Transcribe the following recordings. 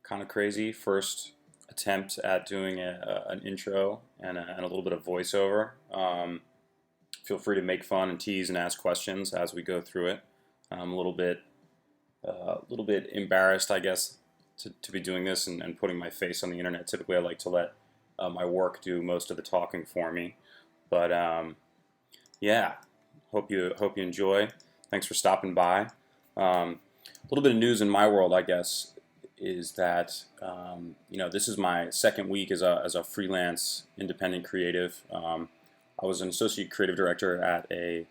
kind of crazy. First attempt at doing an intro and a little bit of voiceover. Feel free to make fun and tease and ask questions as we go through it. I'm a little bit embarrassed, I guess, to be doing this and putting my face on the internet. Typically, I like to let my work do most of the talking for me. But yeah, hope you enjoy. Thanks for stopping by. A little bit of news in my world, I guess, is that this is my second week as a freelance independent creative. I was an associate creative director at a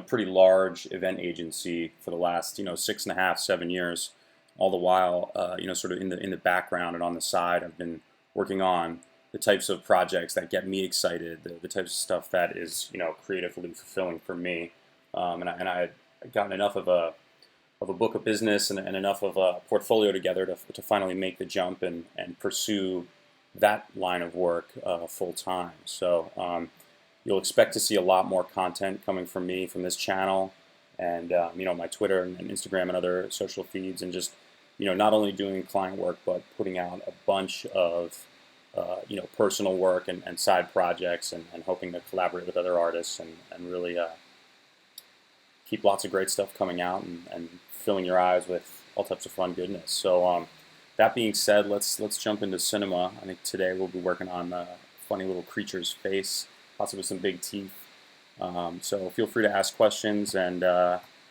pretty large event agency for the last 6.5, 7 years. All the while, sort of in the background and on the side, I've been working on the types of projects that get me excited, the types of stuff that is creatively fulfilling for me. And I had gotten enough of a book of business and enough of a portfolio together to finally make the jump and pursue that line of work full time. So you'll expect to see a lot more content coming from me from this channel and my Twitter and Instagram and other social feeds, and just not only doing client work but putting out a bunch of personal work and side projects and hoping to collaborate with other artists and really keep lots of great stuff coming out and filling your eyes with all types of fun goodness. So that being said, let's jump into cinema. I think today we'll be working on a funny little creature's face, possibly some big teeth. So feel free to ask questions, and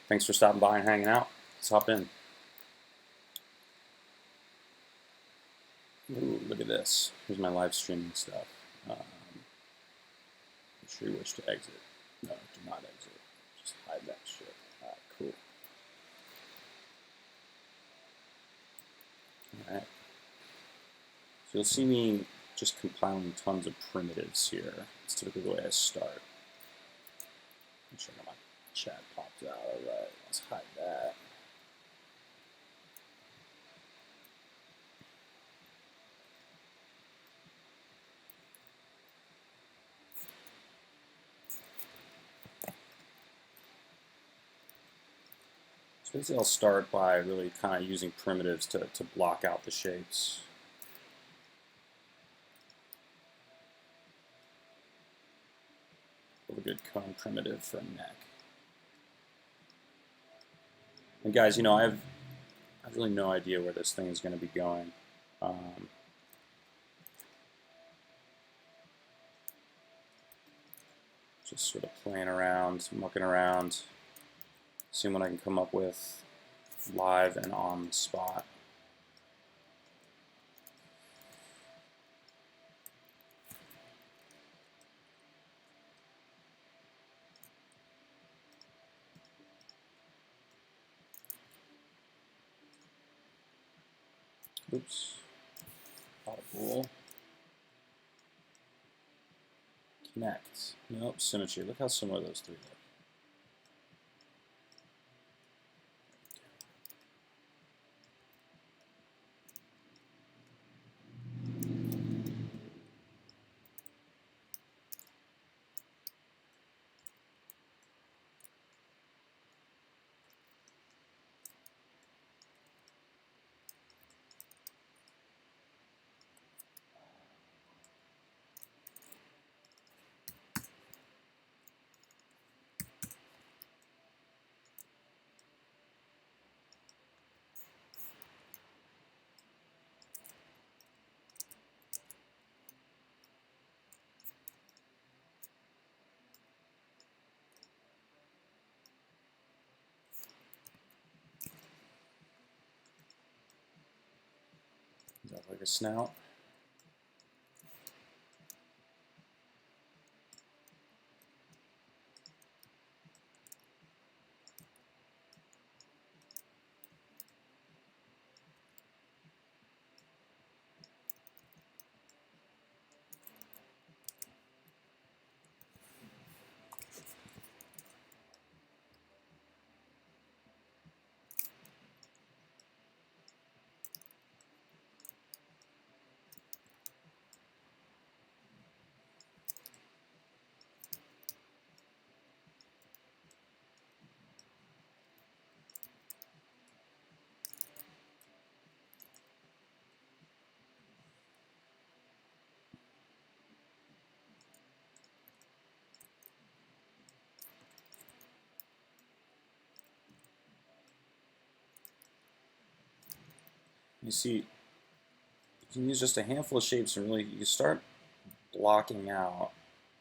thanks for stopping by and hanging out. Let's hop in. Ooh, look at this. Here's my live streaming stuff. I'm sure you wish to exit. No, do not exit. Just hide that shit. Alright, cool. Alright. So you'll see me just compiling tons of primitives here. It's typically the way I start. Make sure my chat popped out. Alright, let's hide that. So basically I'll start by really kind of using primitives to block out the shapes. A good cone primitive for a neck. And guys, I have really no idea where this thing is going to be going. Just sort of playing around, mucking around, seeing what I can come up with live and on the spot. Oops. Audible. Connect. Nope. Symmetry. Look how similar those three look. Is that like a snout? You see, you can use just a handful of shapes and really you can start blocking out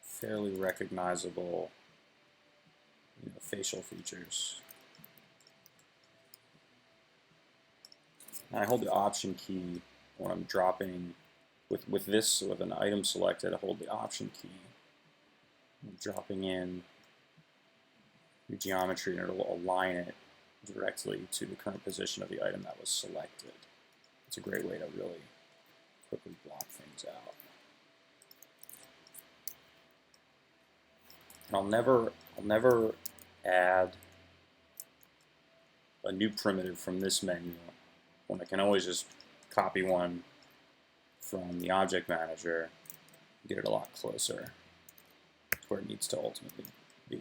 fairly recognizable facial features. And I hold the Option key when I'm dropping with an item selected. I hold the Option key. I'm dropping in your geometry, and it'll align it directly to the current position of the item that was selected. It's a great way to really quickly block things out. And I'll never add a new primitive from this menu when I can always just copy one from the object manager and get it a lot closer to where it needs to ultimately be.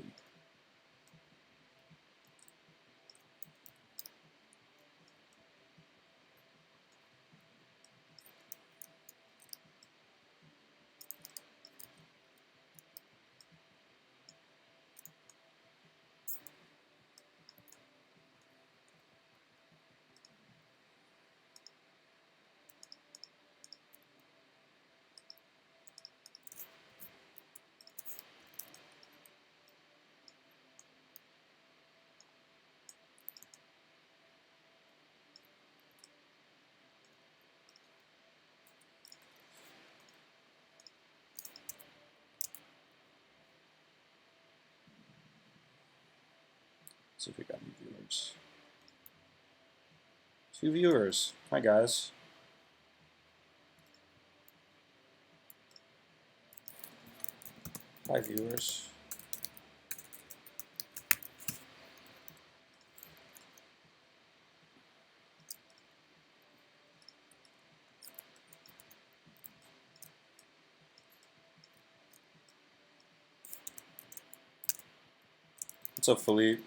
See if we got any viewers. 2 viewers. Hi guys. Hi viewers. What's up, Philippe?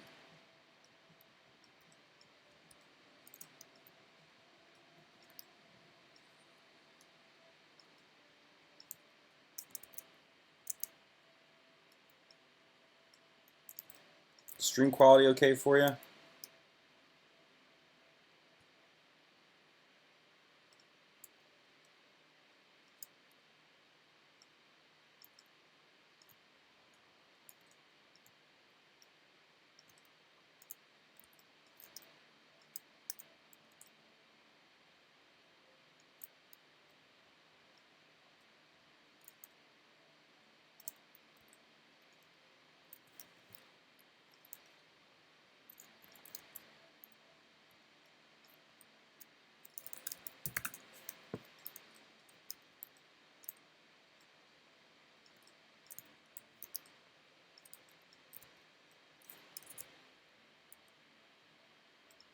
Stream quality okay for you?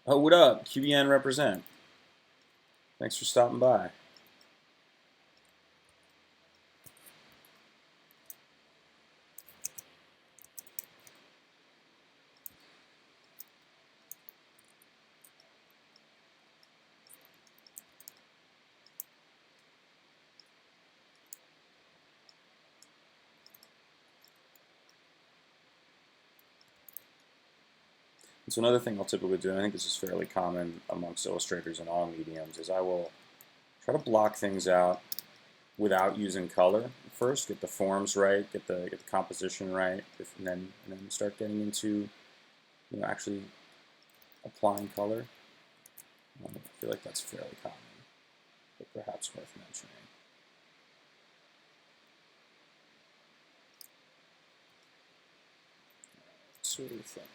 Oh, what up? QBN represent. Thanks for stopping by. So another thing I'll typically do, and I think this is fairly common amongst illustrators in all mediums, is I will try to block things out without using color. First, get the forms right, get the composition right, and then start getting into actually applying color. I feel like that's fairly common, but perhaps worth mentioning. So what do you think?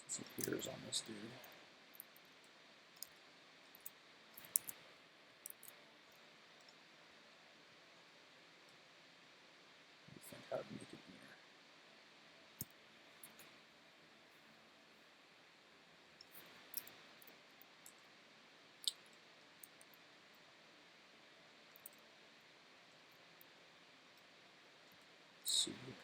Some ears on this dude. What do you think? How to make it near? Let's see here.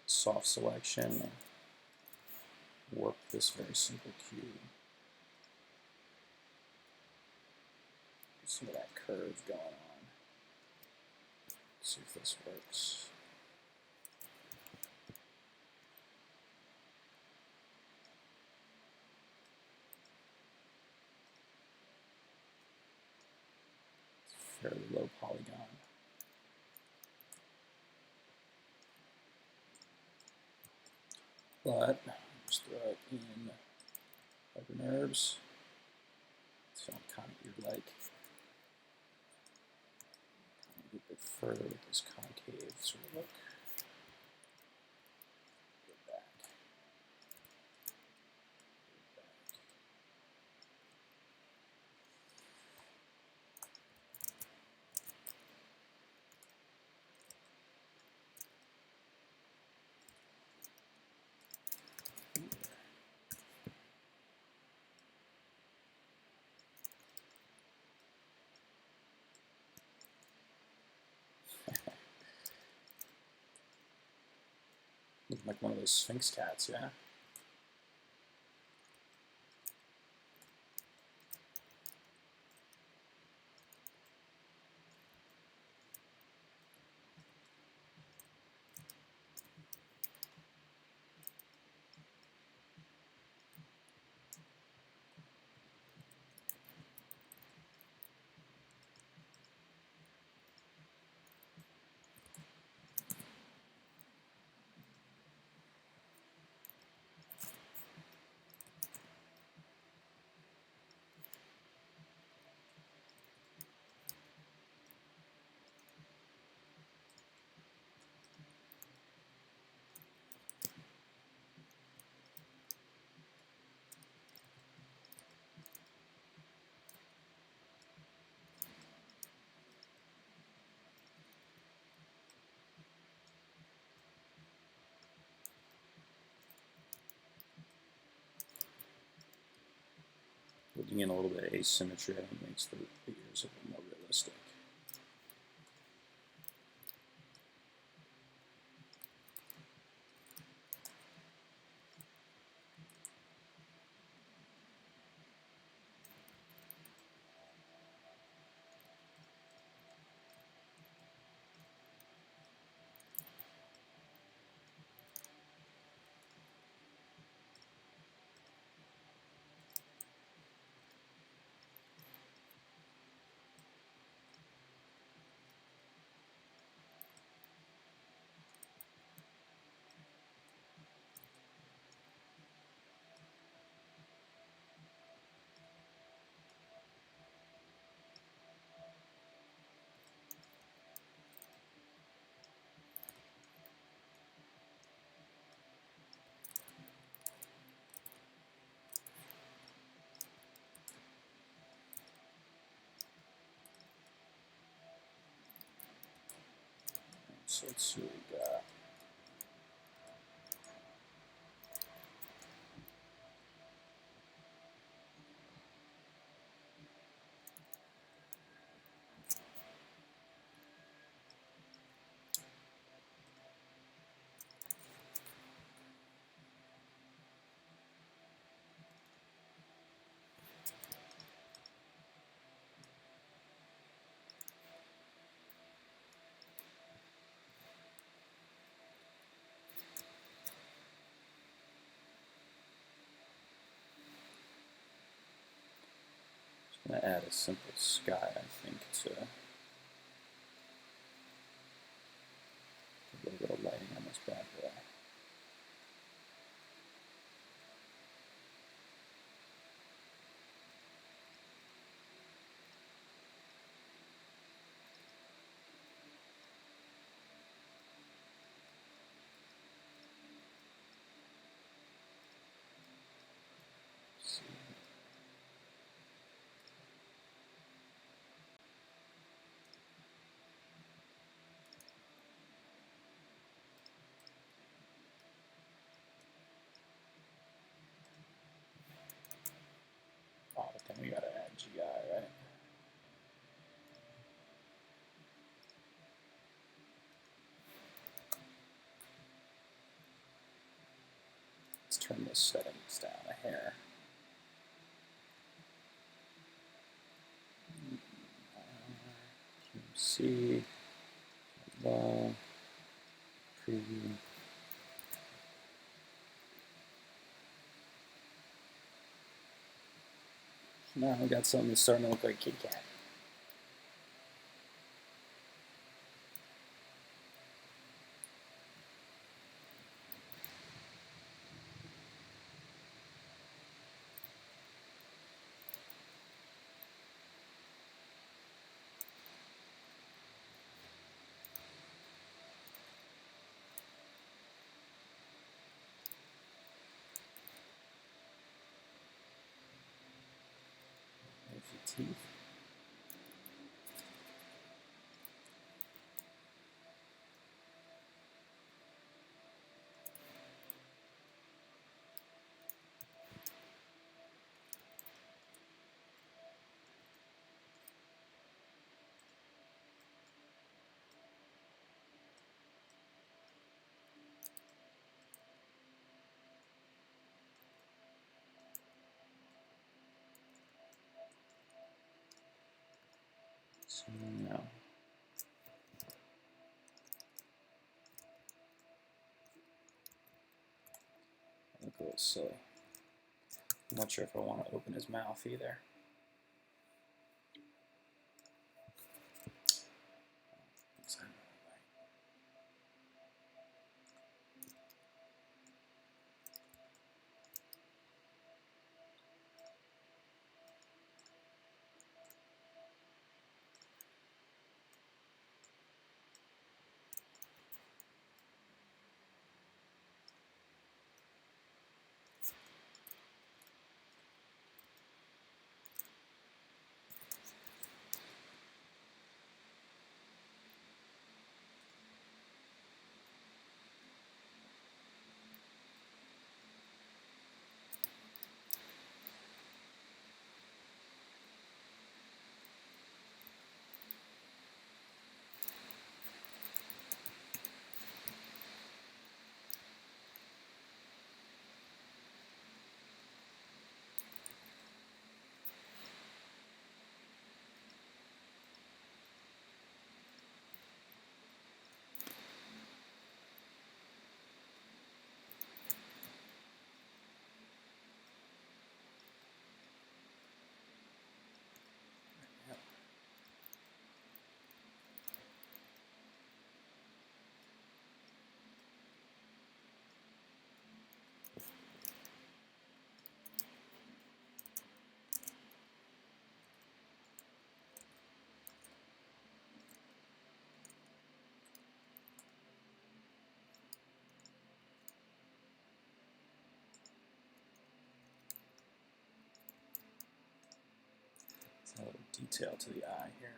Soft selection, warp this very simple cube. some of that curve going on. Let's see if this works. It's fairly low polygon. But just throw it in Rubber Nerves. So I'm kind of like a bit further with this concave sort of look. Go back. Looking like one of those Sphinx cats, yeah? Putting in a little bit of asymmetry, I think, makes the ears a little more realistic. So let's see what we got. I'm going to add a simple sky, I think, to a little bit of lighting on this bad boy. Oh, but then we gotta add GI, right? Let's turn the settings down a hair. C, preview. Now we got something that's starting to look like Kit Kat. There's your teeth. So now, I look a little silly. I'm not sure if I want to open his mouth either. A little detail to the eye here.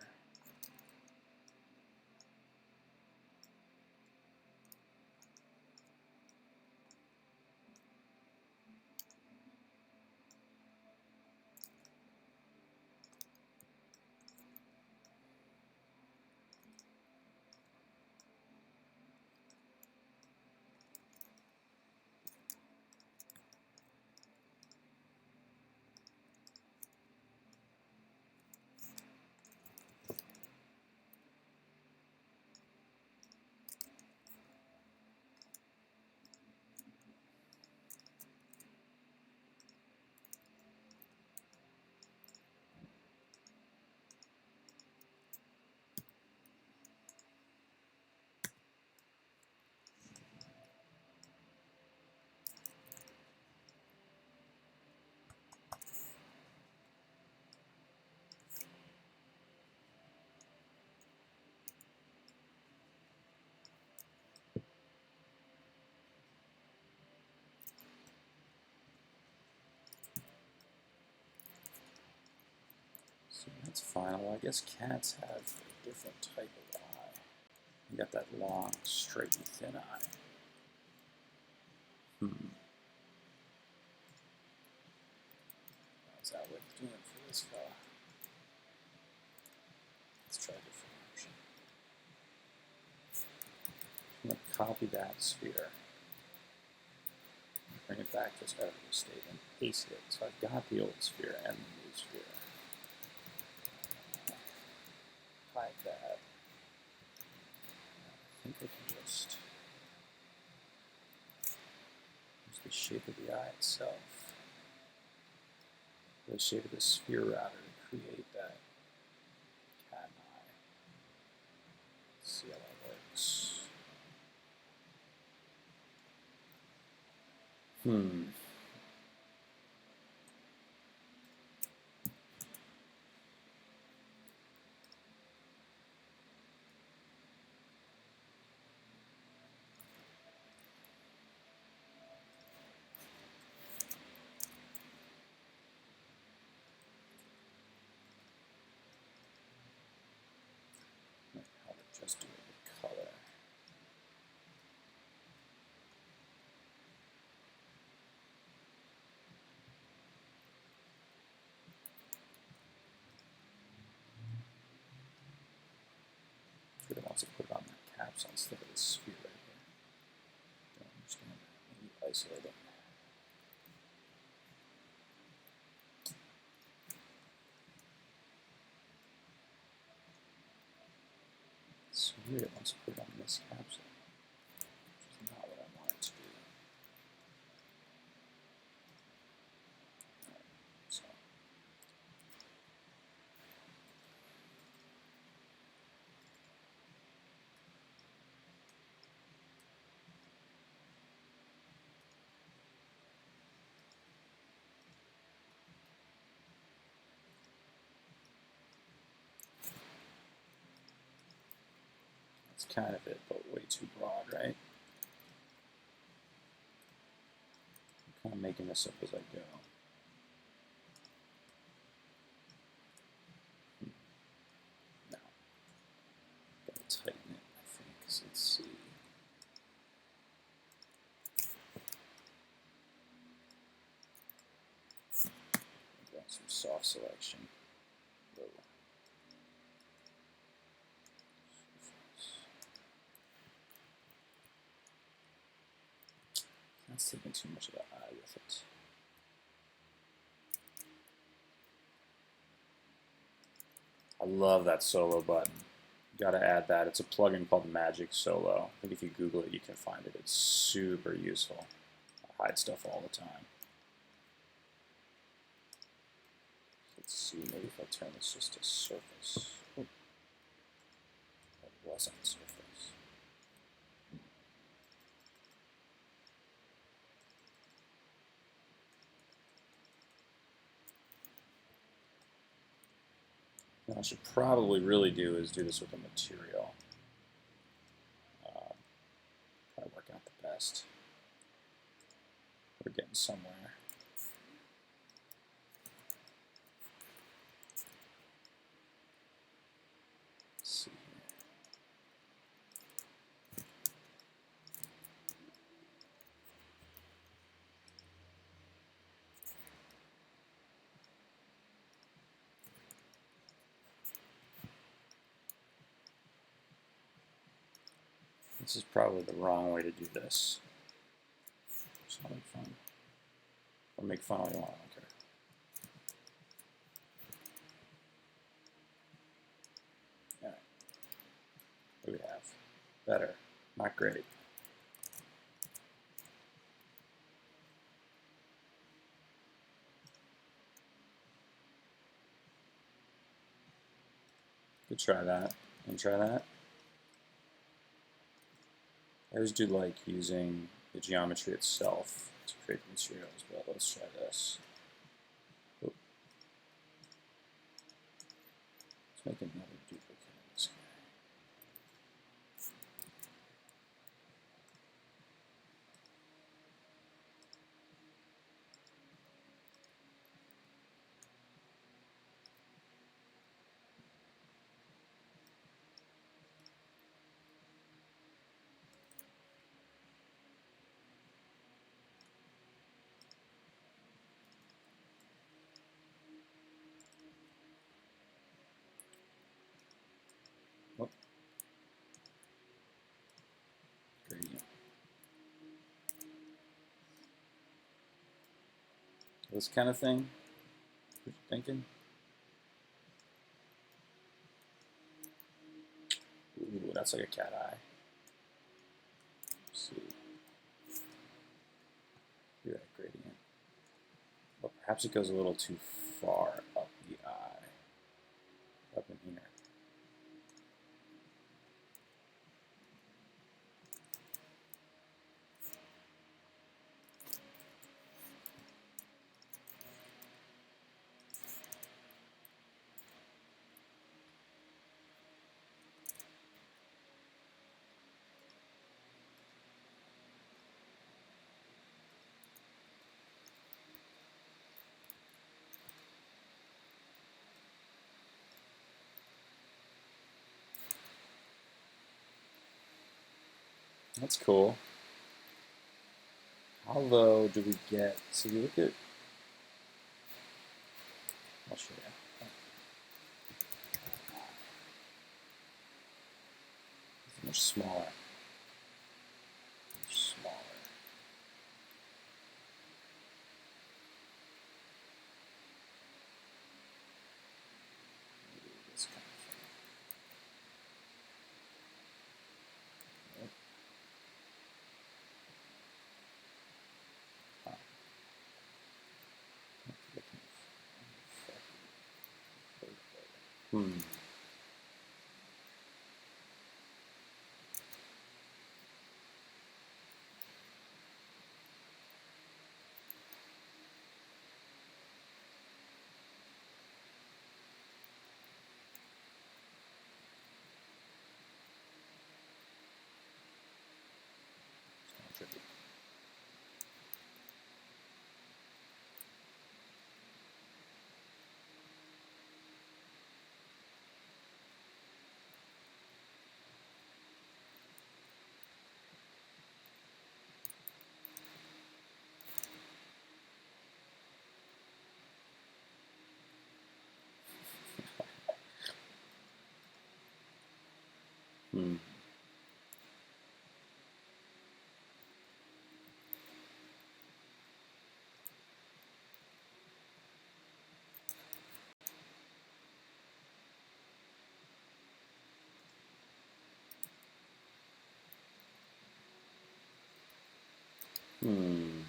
So that's fine. Well, I guess cats have a different type of eye. You got that long, straight, and thin eye. How's that worth doing for this fella? Let's try a different option. I'm going to copy that sphere, bring it back to its editor state, and paste it. So I've got the old sphere and the new sphere. Hide that. the shape of the eye itself. The shape of the sphere, rather, to create that cat eye. Let's see how that works. Just do it with color. It wants to put it on that capsule instead of the sphere right here. I'm just going to maybe isolate it. It's weird, it wants to put it on this capsule, which is not what I want it to do. Right, so. That's kind of it, but way too broad, right? I'm kind of making this up as I go. No. Gotta tighten it, I think. So let's see. Got some soft selection. Whoa. That's taking too much of the eye with it. I love that solo button. You gotta add that. It's a plugin called Magic Solo. I think if you Google it, you can find it. It's super useful. I hide stuff all the time. Let's see, maybe if I turn this just to surface. Oh, that wasn't surface. What I should probably really do is do this with a material. Probably work out the best. We're getting somewhere. Let's see here. This is probably the wrong way to do this. Just not make fun. Or make fun all you want, I don't care. Alright. What do we have? Better. Not great. Could try that. And try that. I always do like using the geometry itself to create the materials, but let's try this. Oop. Let's make another duplicate of this guy. Oh. Gradient. This kind of thing? What you thinking? Ooh, that's like a cat eye. Let's see. Perhaps it goes a little too far up the eye, up in here. That's cool. How low do we get? So you look at, I'll show you. It's much smaller. Much smaller. Maybe this kind of thing. Nope. Hmm. Tricky. Hmm. Hmm.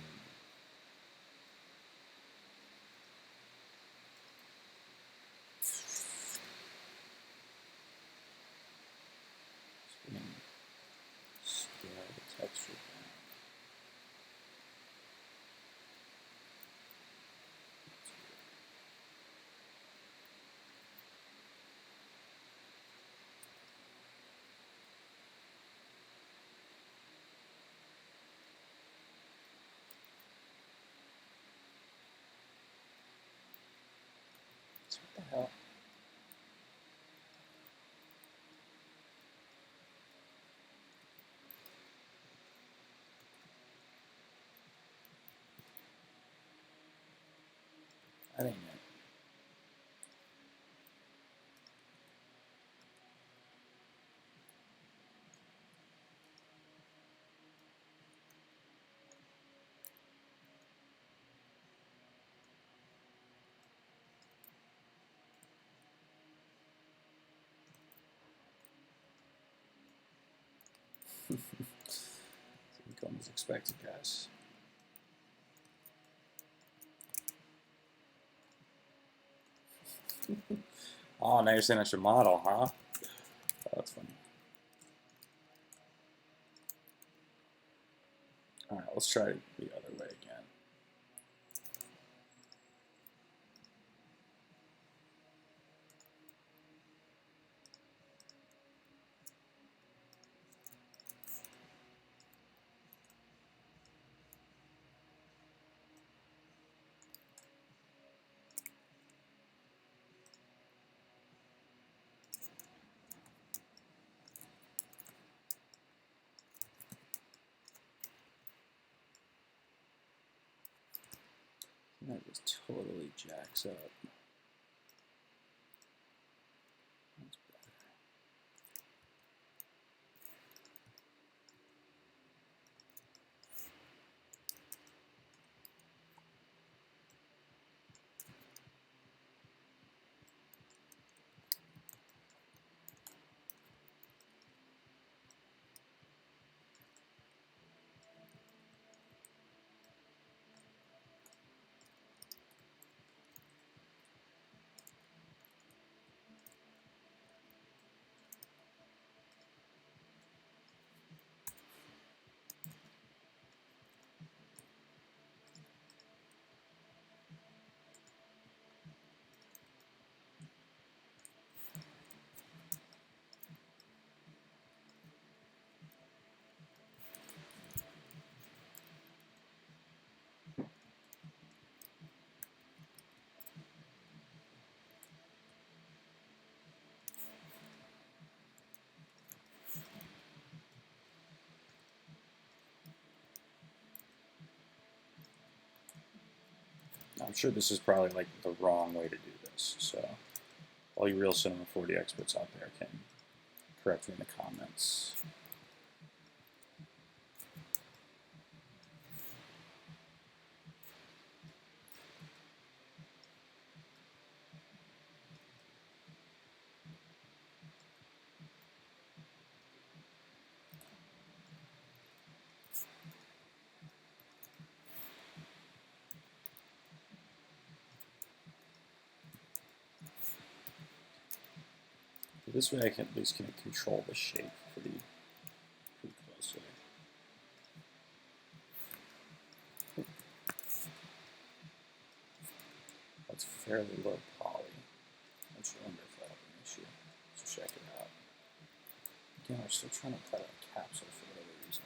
Scale the texture down. So what the hell? That ain't it. Didn't come as expected, guys. Oh, now you're saying I should model, huh? Oh, that's funny. All right, let's try the other way again. That just totally jacks up. That's better. I'm sure this is probably like the wrong way to do this, so all you real Cinema 4D experts out there can correct me in the comments. This way I can at least control the shape pretty closely. That's fairly low poly. I just wonder if that'll be an issue. Let's check it out. Again, we're still trying to cut out a capsule for whatever reason.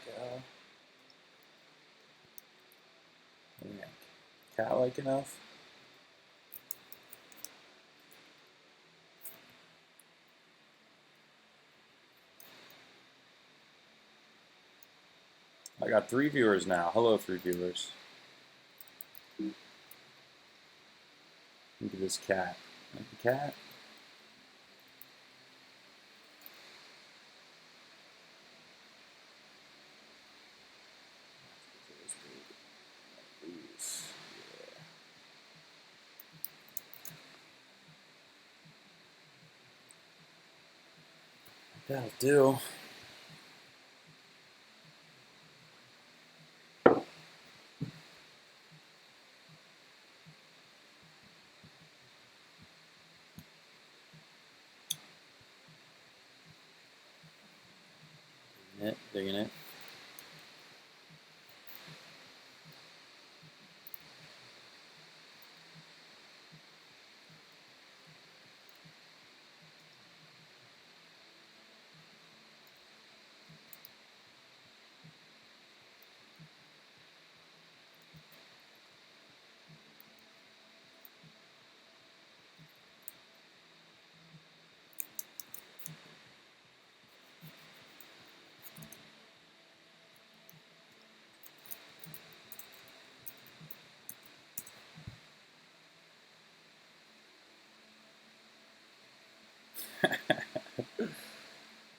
Go. Yeah. Cat-like enough? I got 3 viewers now. Hello, 3 viewers. Look at this cat. Like the cat? That'll do. Digging it.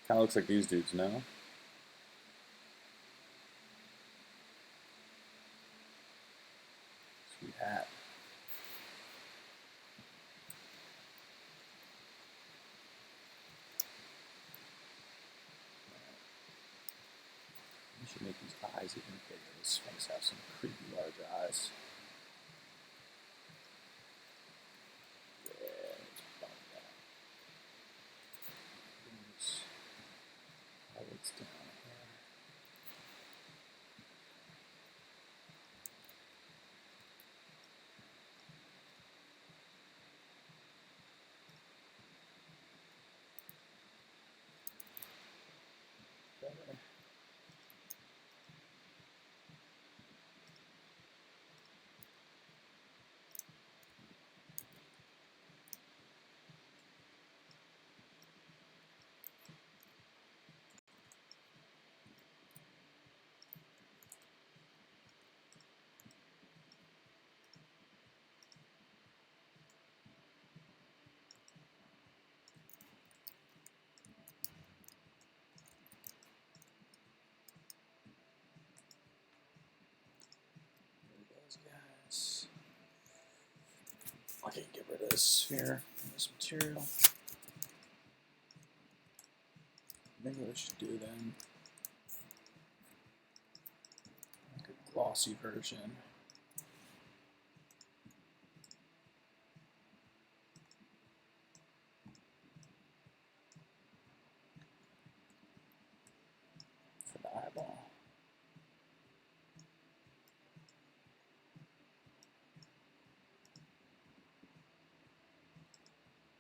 Kind of looks like these dudes, no? Sweet hat. We should make these eyes even bigger. This Sphinx has some creepy large eyes. Yeah, let's bump that. Highlights down here. Guys. I can get rid of this sphere, this material. Maybe what I should do then, like a glossy version. For the eyeball.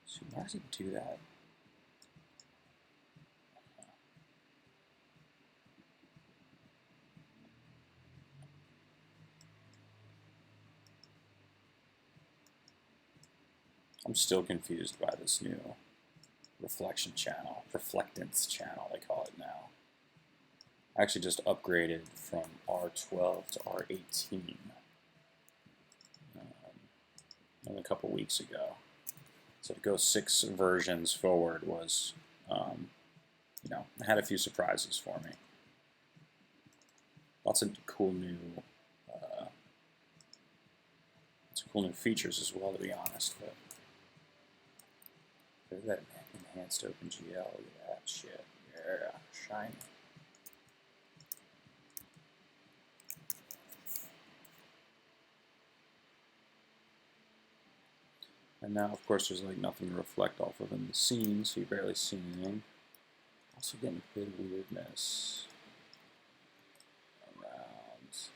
So why does it do that? I'm still confused by this new reflection channel, reflectance channel, they call it now. I actually just upgraded from R12 to R18 only a couple weeks ago. So to go 6 versions forward was, you know, had a few surprises for me. Lots of cool new features as well, to be honest. But look at that enhanced OpenGL. Look at that shit. Yeah, shiny. And now, of course, there's like nothing to reflect off of in the scene, so you barely see anything. Also getting a bit of weirdness around the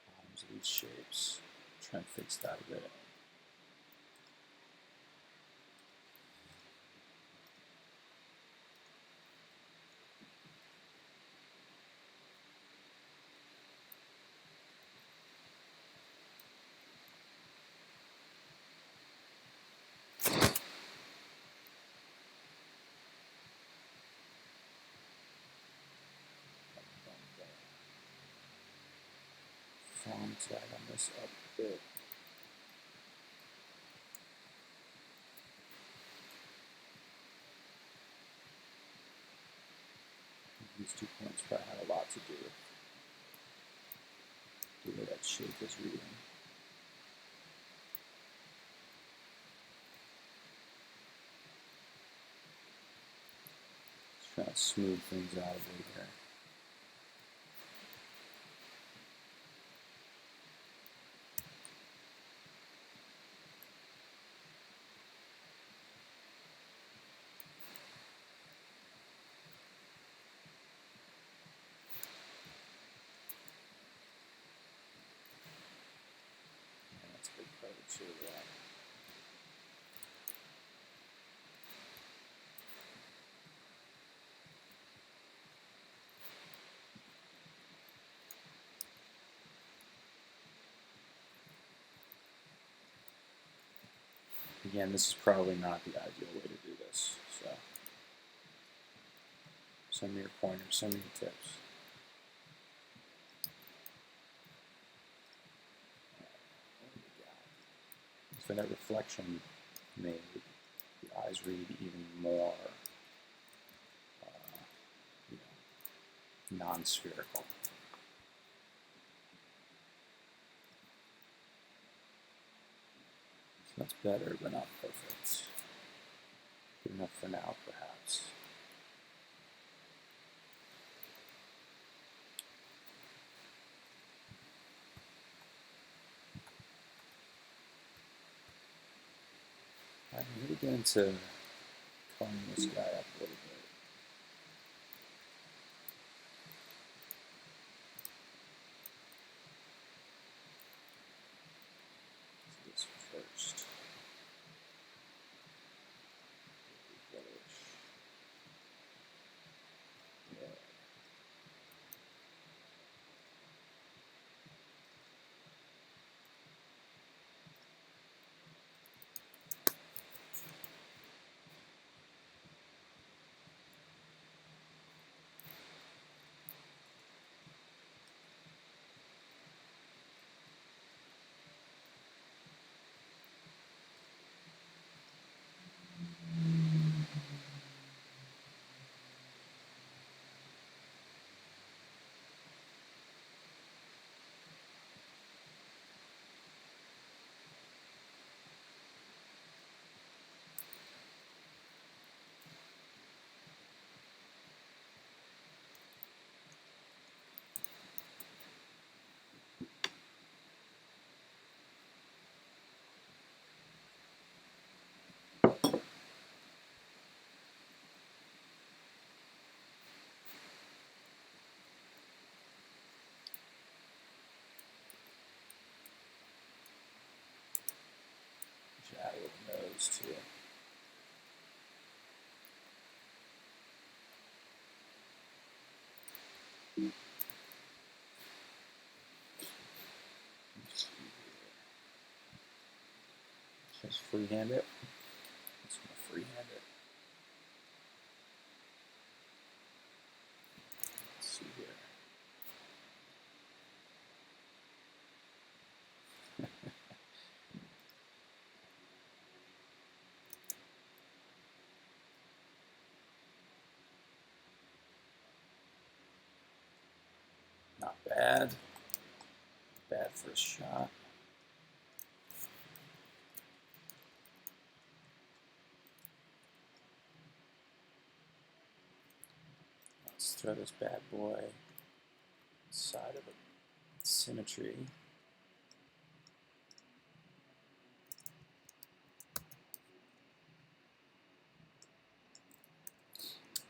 bottoms of these shapes. Try and fix that a bit. Font that on this up a bit. These 2 points probably had a lot to do with the way that shape is reading. Just trying to smooth things out a bit here. That's a big part of that. Again, this is probably not the ideal way to do this, so send me your pointers, send me your tips. So that reflection made the eyes read even more you know, non-spherical. So that's better, but not perfect. Good enough for now, perhaps. I'm going to get into coloring this guy up a little bit. Let's do this first. Yeah. Should add a little nose too. Just freehand it. Let's bad. Bad first shot. Let's throw this bad boy inside of a symmetry.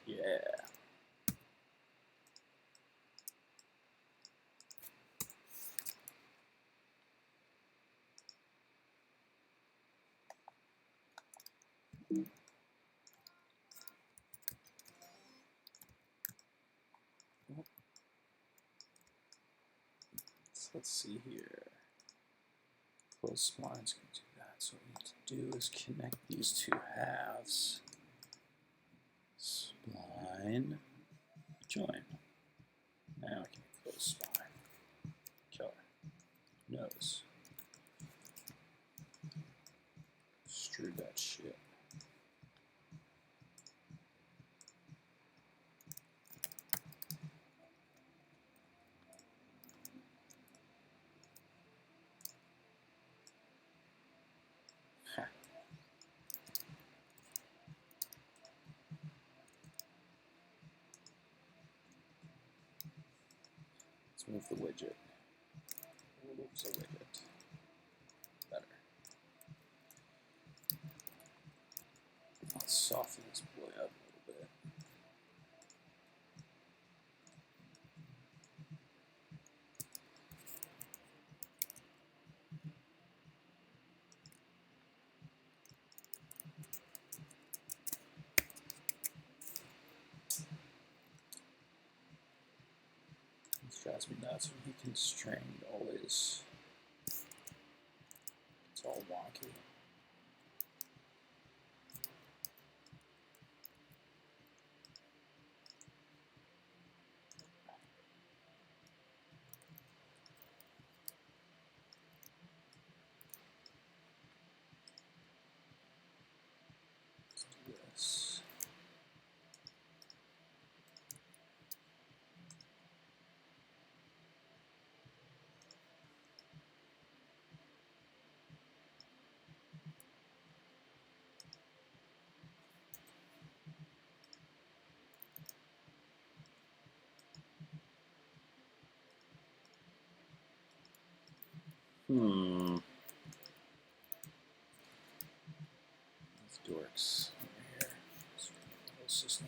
Yeah. So let's see here. Close spline's going to do that. So what we need to do is connect these two halves. Spline, join. Now we can close spine. Killer. Nose. Screw that shit. Let's move the widget. Moves the widget. Better. Let's soften this boy up a little bit. This drives me nuts when he constrained always. It's all wonky. Let's do this. These dorks over here. Whole system.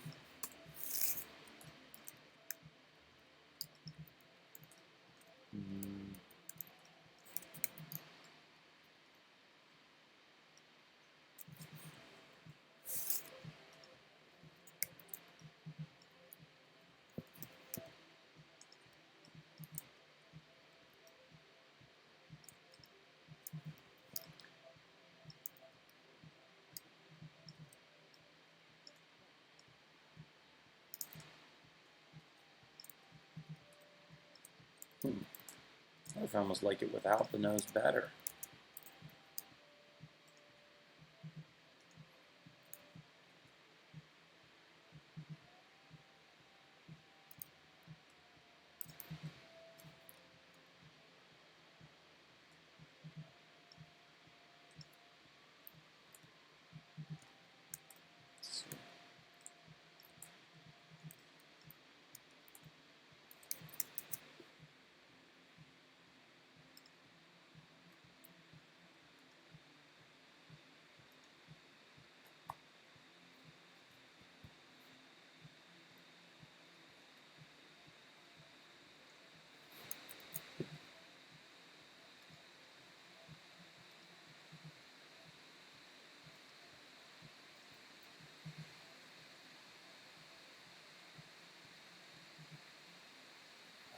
I almost like it without the nose better.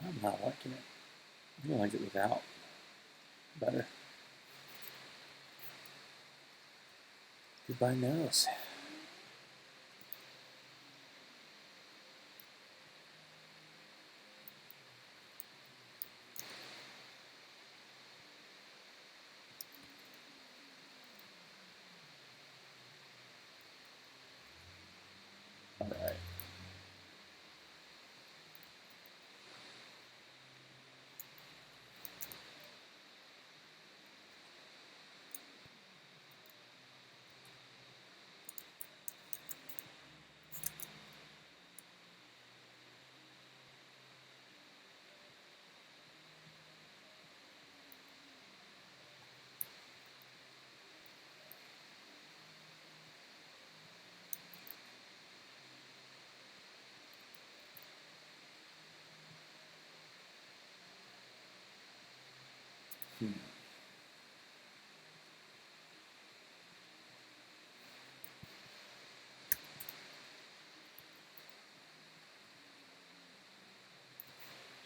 I'm not liking it. I don't like it without. Better. Goodbye nose. All right.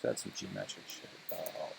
Got some geometric shit. Oh.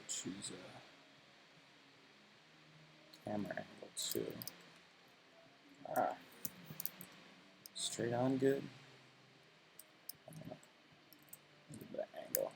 Choose a camera angle too. Straight on good. A little bit of angle.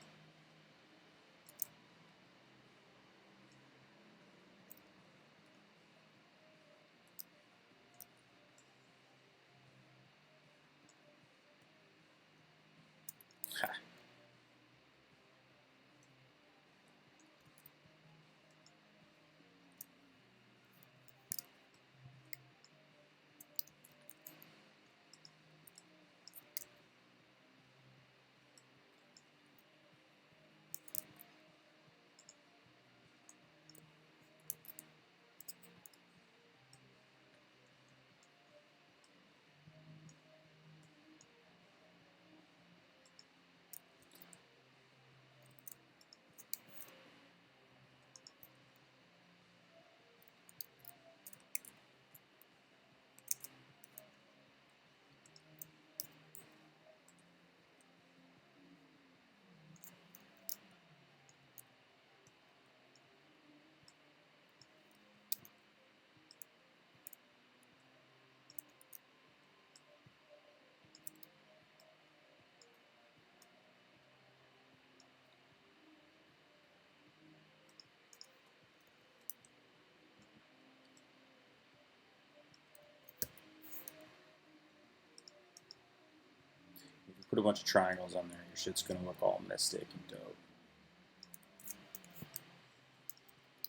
If you put a bunch of triangles on there, your shit's gonna look all mystic and dope.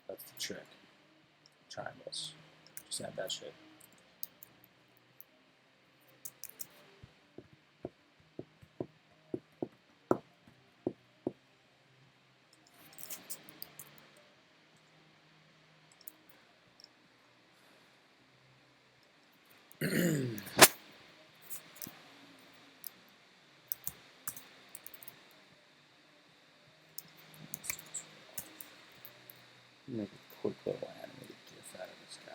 That's the trick. Triangles. Just add that shit. Make a quick little animated GIF out of this guy.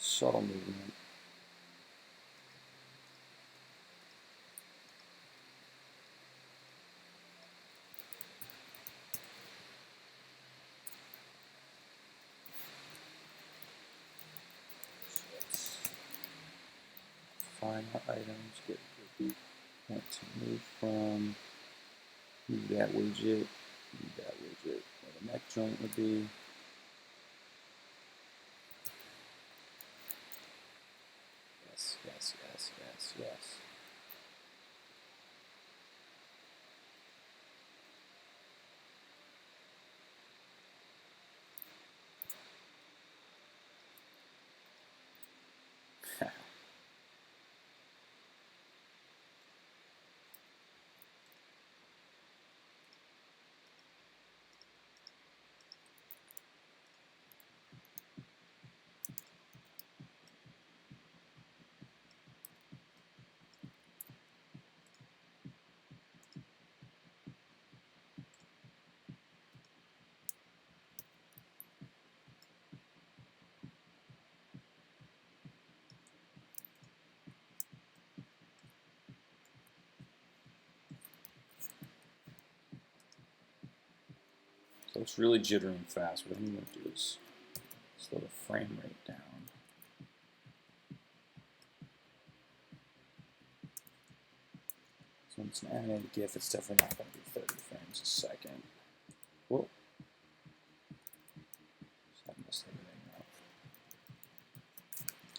Subtle movement. Find our items, get what we want to move from, move that widget, where the neck joint would be. Yes, yes, yes, yes, yes. So it's really jittering fast. What I'm going to do is slow the frame rate down. So when it's an animated GIF, it's definitely not going to be 30 frames a second. Whoa. So I messed everything up.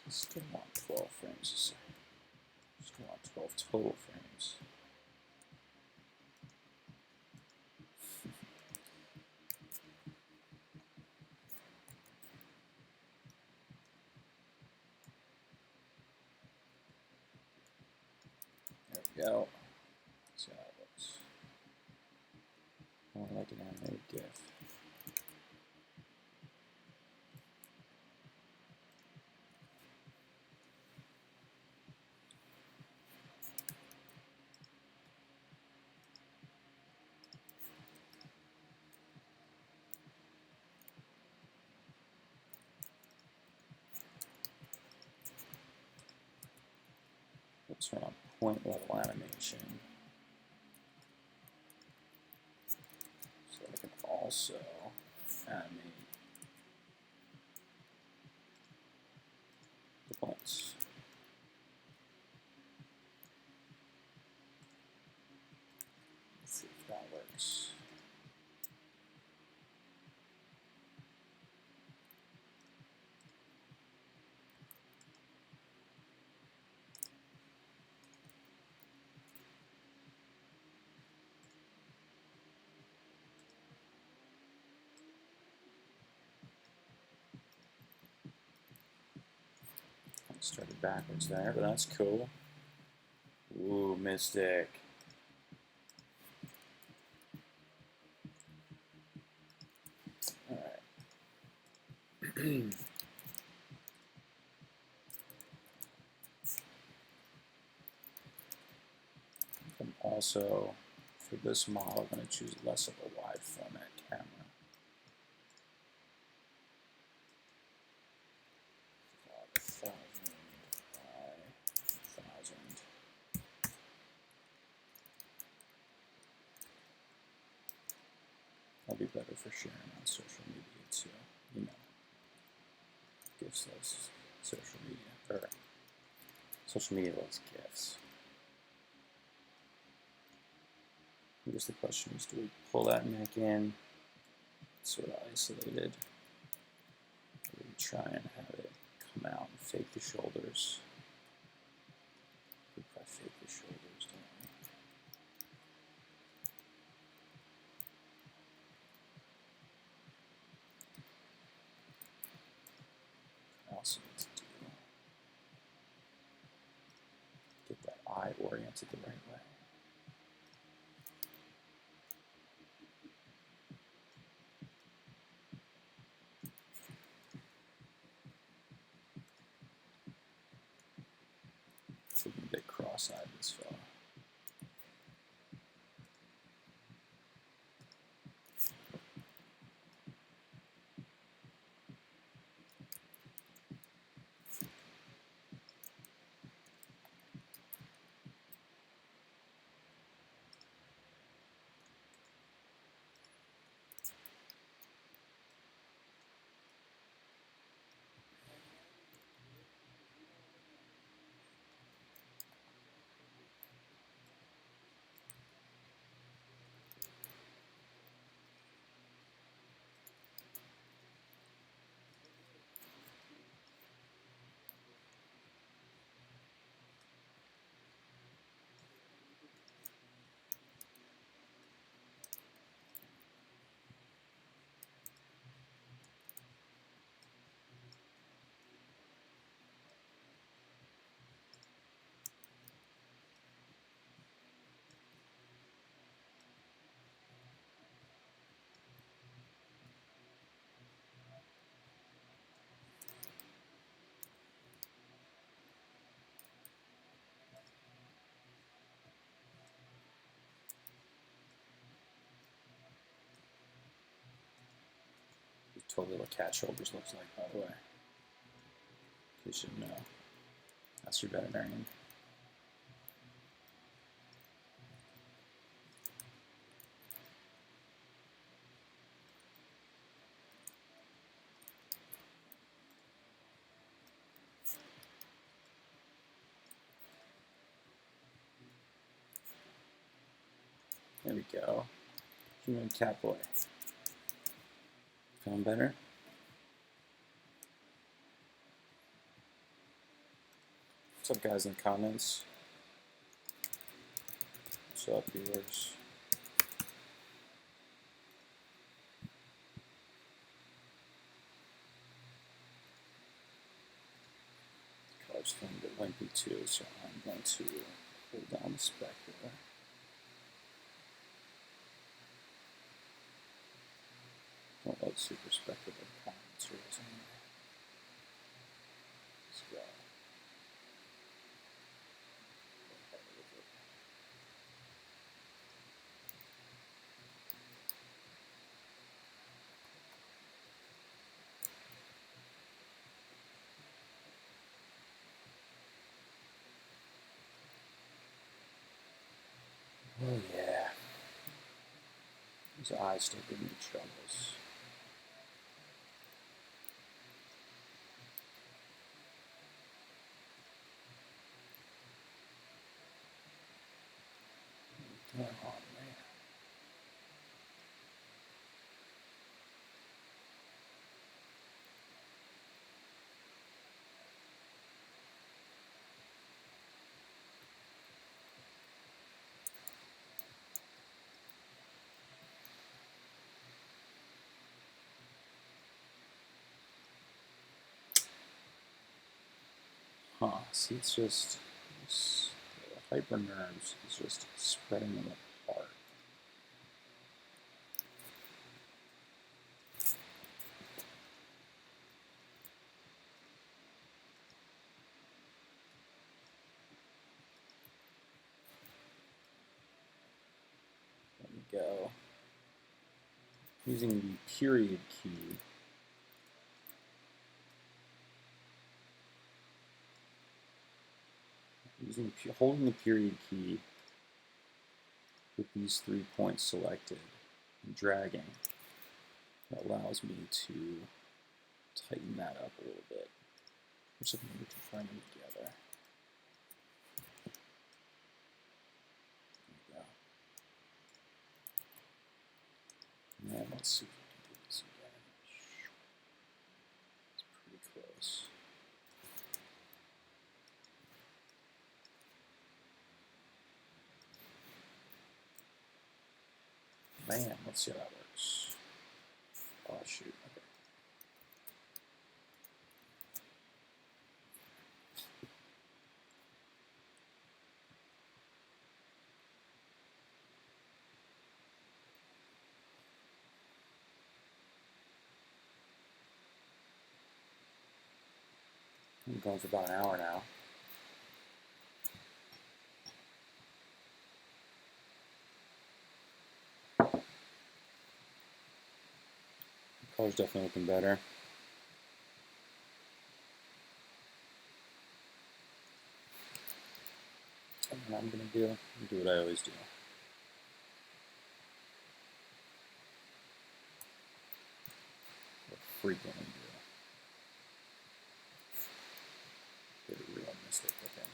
I still want 12 frames a second. Still want 12 total frames. we go. See how it looks. More like an animated GIF. Let's run a point level animation. So I can also animate the points. Let's see if that works. Started backwards there, but that's cool. Ooh, Mystic. Alright. I'm also, for this model, going to choose less of a wide format camera. That'll be better for sharing on social media too. You know, GIFs loves social media, or social media loves GIFs. I guess the question is, do we pull that neck in, sort of isolated, or do we try and have it come out and fake the shoulders? We probably fake the shoulders, don't we? Also need to get that eye oriented the right way. It's looking a bit cross-eyed, this fella. Totally what cat shoulders looks like, by the way. You should know. That's your veterinarian. There we go. Human cat boy. Feeling better? What's up, guys, in the comments? What's up, viewers? The color's feeling a bit wimpy too, so I'm going to pull down the specular. Don't let super specular count materials anyway. Let's go. Oh yeah. His eyes still giving me troubles. Oh man. Huh, see, it's just the hyper nerves is just spreading them apart. There we go. Using the period key. Holding the period key with these 3 points selected and dragging, that allows me to tighten that up a little bit. Or something we can find them together. There we go. And then let's see if we can do this again. It's pretty close. Man, let's see how that works. Oh shoot, okay. I'm going for about an hour now. The color's definitely looking better. And what I'm going to do what I always do. What I frequently do. Get a real mistake with him.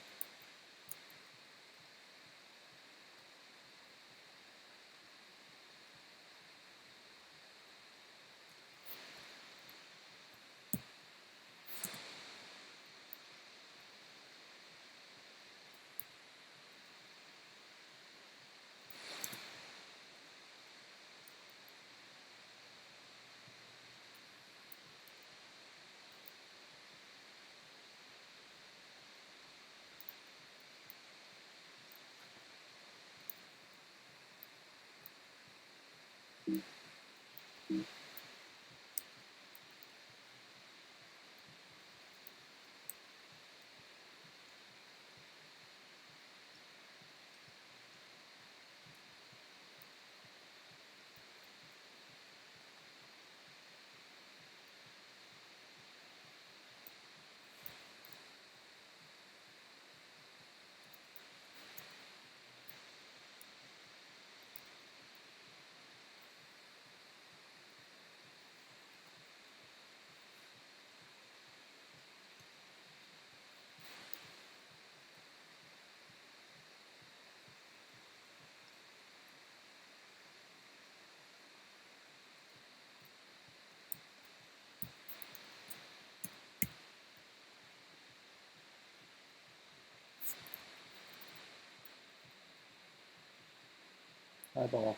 Eyeball.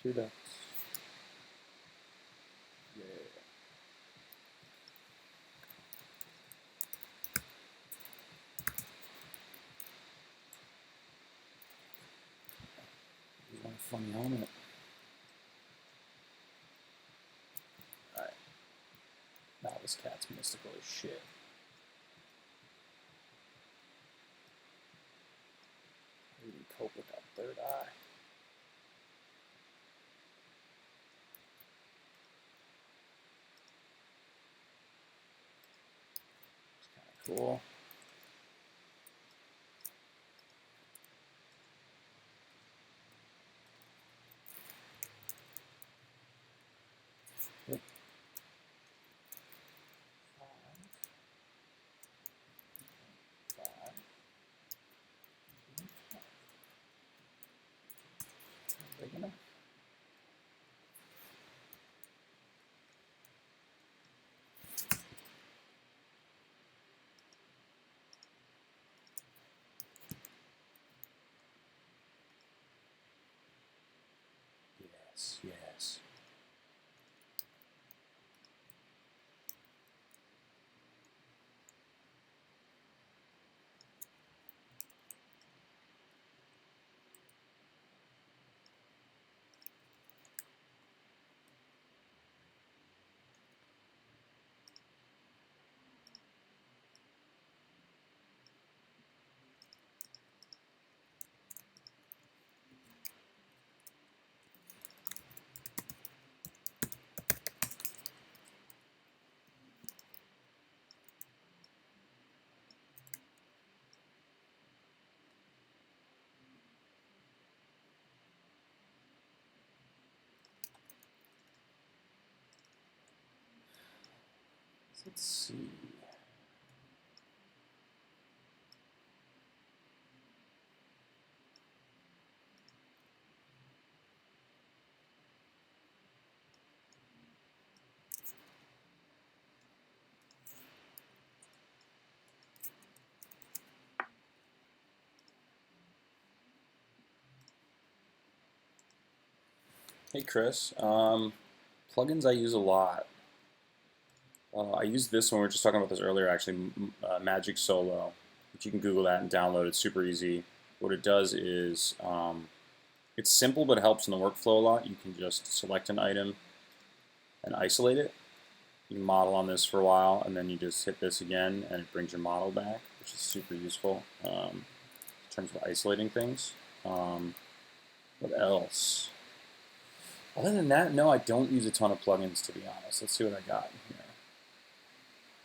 2 ducks. Yeah. funny helmet. Alright. Now this cat's mystical as shit. How do you cope with that third eye? It's kind of cool. Yep. Big enough. Yes, yes. Let's see. Hey Chris, plugins I use a lot. I used this one, we were just talking about this earlier actually, Magic Solo, which you can Google that and download. It's super easy. What it does is, it's simple but it helps in the workflow a lot. You can just select an item and isolate it. You can model on this for a while and then you just hit this again and it brings your model back, which is super useful in terms of isolating things. What else? Other than that, no, I don't use a ton of plugins, to be honest. Let's see what I got here.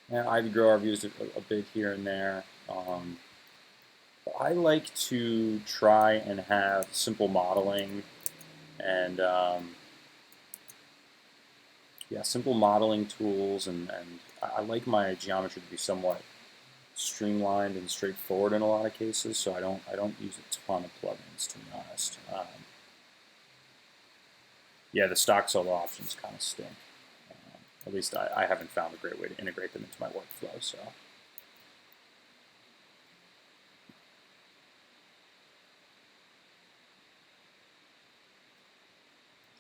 Yeah, Ivy Grow I've used a bit here and there. But I like to try and have simple modeling and yeah, simple modeling tools, and I like my geometry to be somewhat streamlined and straightforward in a lot of cases. So I don't use a ton of plugins, to be honest. Yeah, the stock solo options kind of stink. At least I haven't found a great way to integrate them into my workflow. So.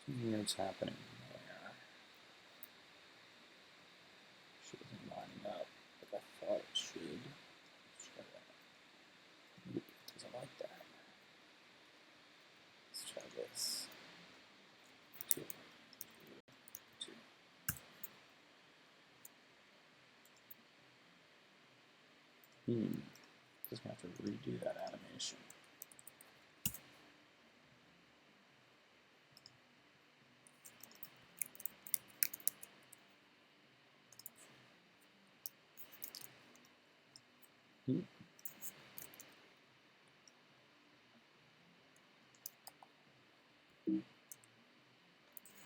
Something weird's happening there. Shit isn't lining up like I thought it should. Let's try that. Nope, it doesn't like that. Let's try this. Two. Just gonna have to redo that animation.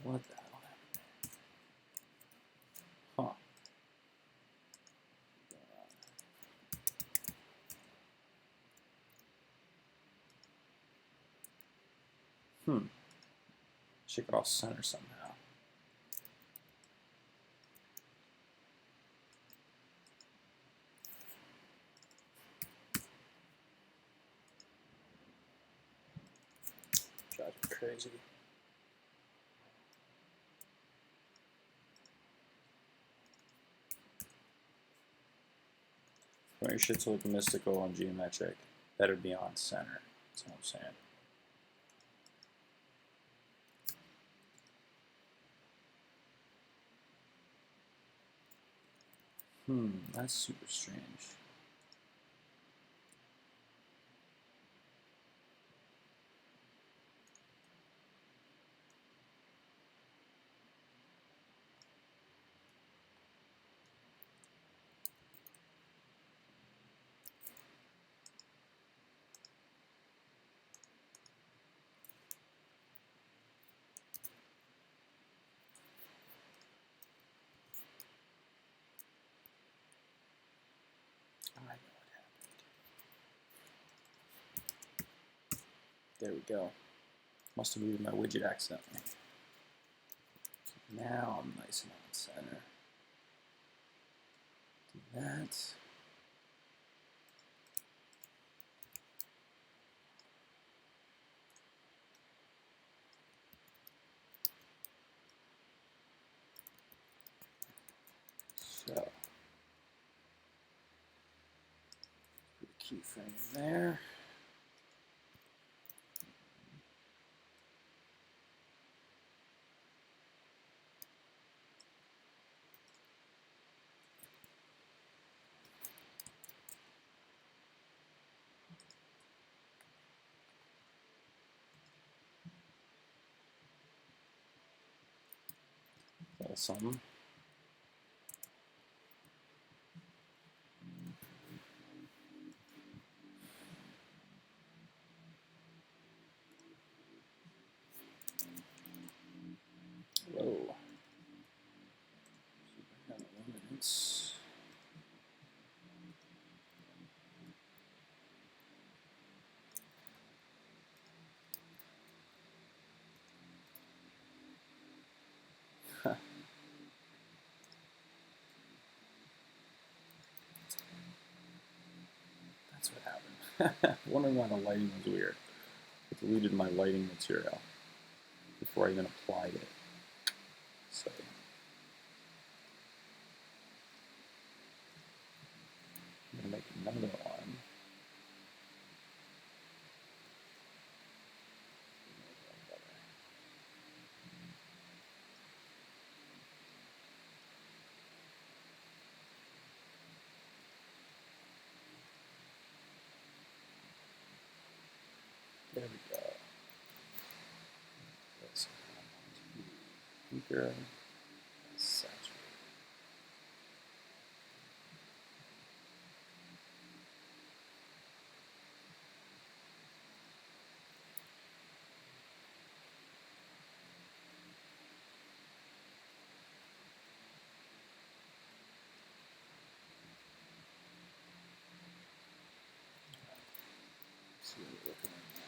What the hell happened? Huh. Should get off center somehow. Drives me crazy. When your shit's look mystical and geometric, better be on center. That's what I'm saying. That's super strange. I know what happened. There we go. Must have moved my widget accidentally. Now I'm nice and on center. Do that. So, put a keyframe in there. That's something. Whoa. Luminance. That's what happened. Wondering why the lighting was weird. I deleted my lighting material before I even applied it. So I'm gonna make another one. There we go. That's weaker. Saturate. See what we're looking at now.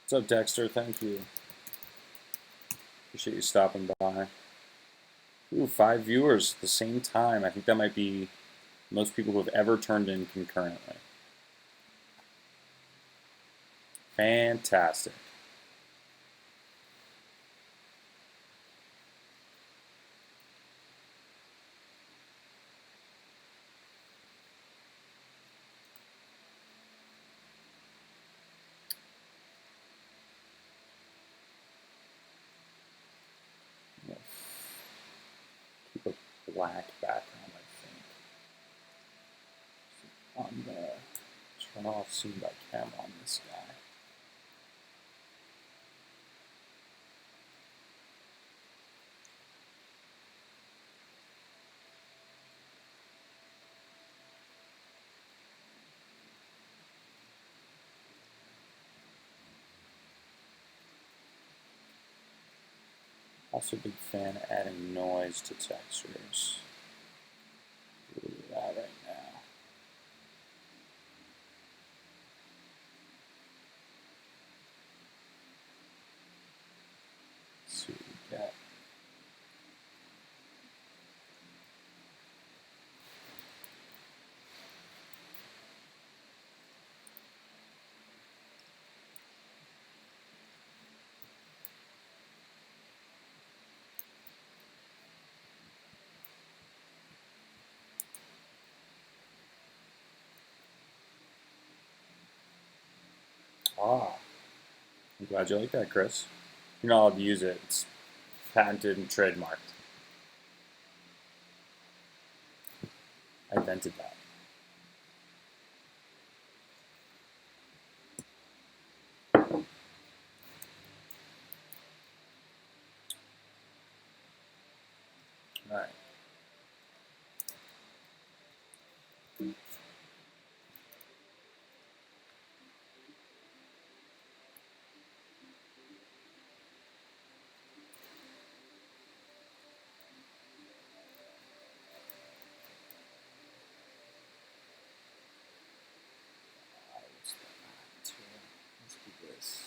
What's up, Dexter? Thank you. Appreciate you stopping by. Ooh, 5 viewers at the same time. I think that might be most people who have ever turned in concurrently. Fantastic. Keep a black background, I think. I'm gonna turn off zoom by camera on this guy. Also a big fan of adding noise to textures. Do that right now. Let's see what we got. Ah, I'm glad you like that, Chris. You're not allowed to use it. It's patented and trademarked. I invented that. All right. Let's do this.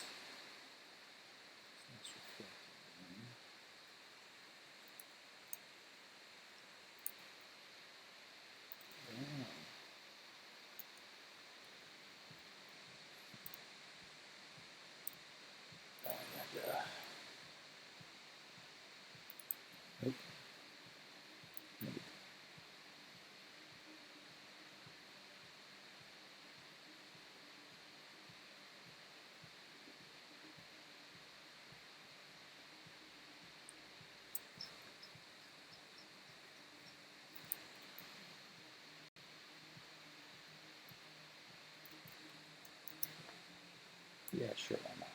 Yeah, sure, why not?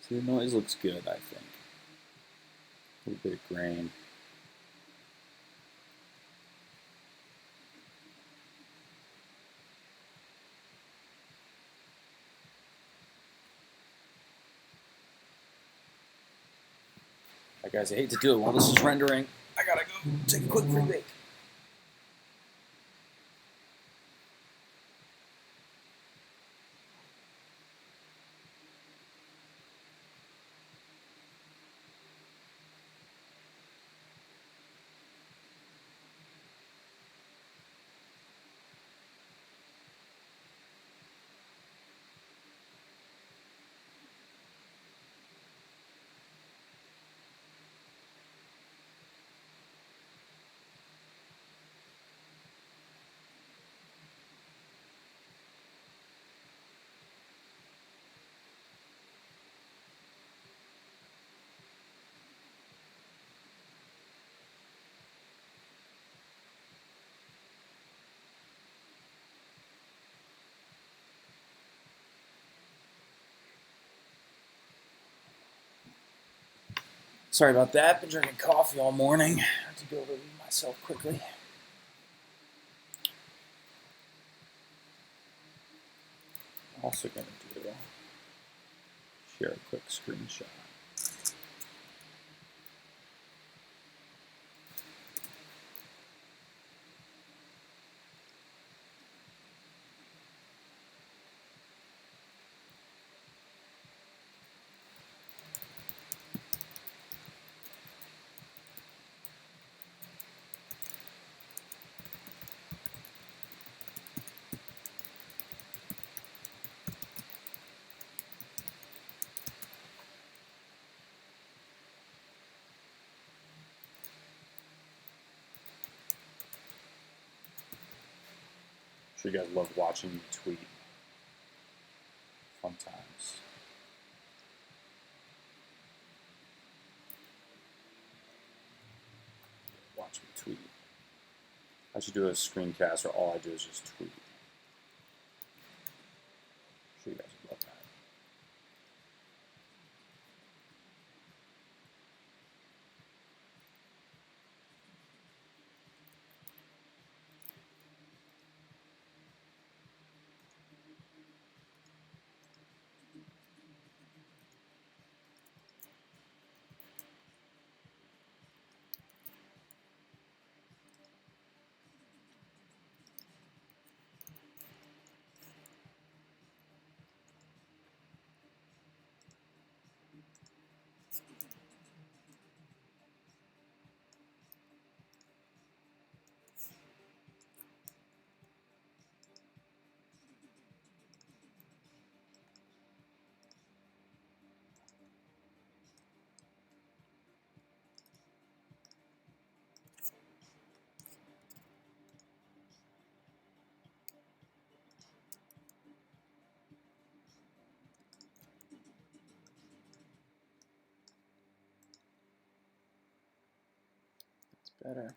So the noise looks good, I think. A little bit of grain. Alright guys, I hate to do it while this is rendering. I gotta go take a quick break. Sorry about that. Been drinking coffee all morning. I had to go relieve myself quickly. Also gonna do share a quick screenshot. I'm sure you guys love watching me tweet. Fun times. Watch me tweet. I should do a screencast where all I do is just tweet. I'm sure you guys would love that. better.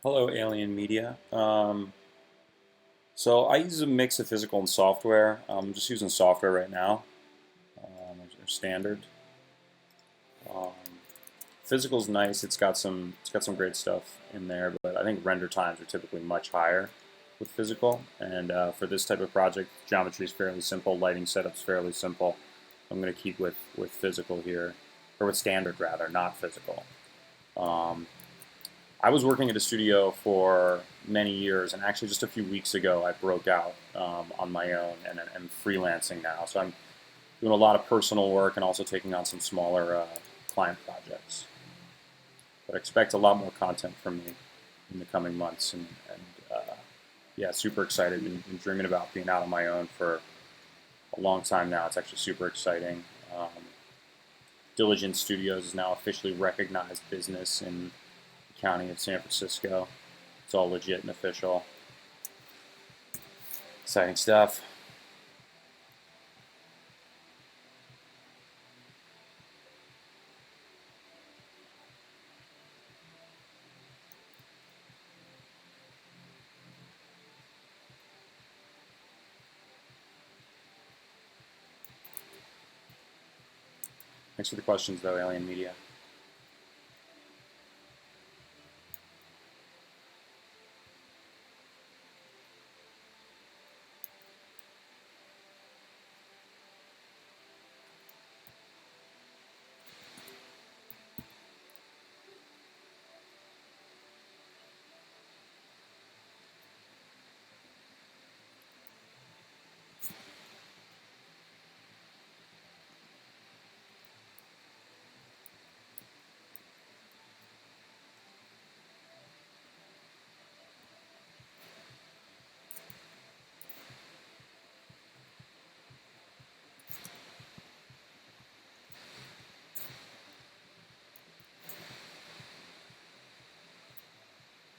Hello, Alien Media. So I use a mix of physical and software. I'm just using software right now, or standard. Um, Physical's nice. It's got some great stuff in there, but I think render times are typically much higher with physical. And for this type of project, geometry is fairly simple. Lighting setup's fairly simple. I'm going to keep with physical here, or with standard rather, not physical. Um, I was working at a studio for many years, and actually just a few weeks ago, I broke out on my own and am freelancing now. So I'm doing a lot of personal work and also taking on some smaller client projects. But expect a lot more content from me in the coming months, and yeah, super excited. Been dreaming about being out on my own for a long time now. It's actually super exciting. Diligent Studios is now officially recognized business in the county of San Francisco. It's all legit and official. Exciting stuff. Thanks for the questions, though, Alien Media.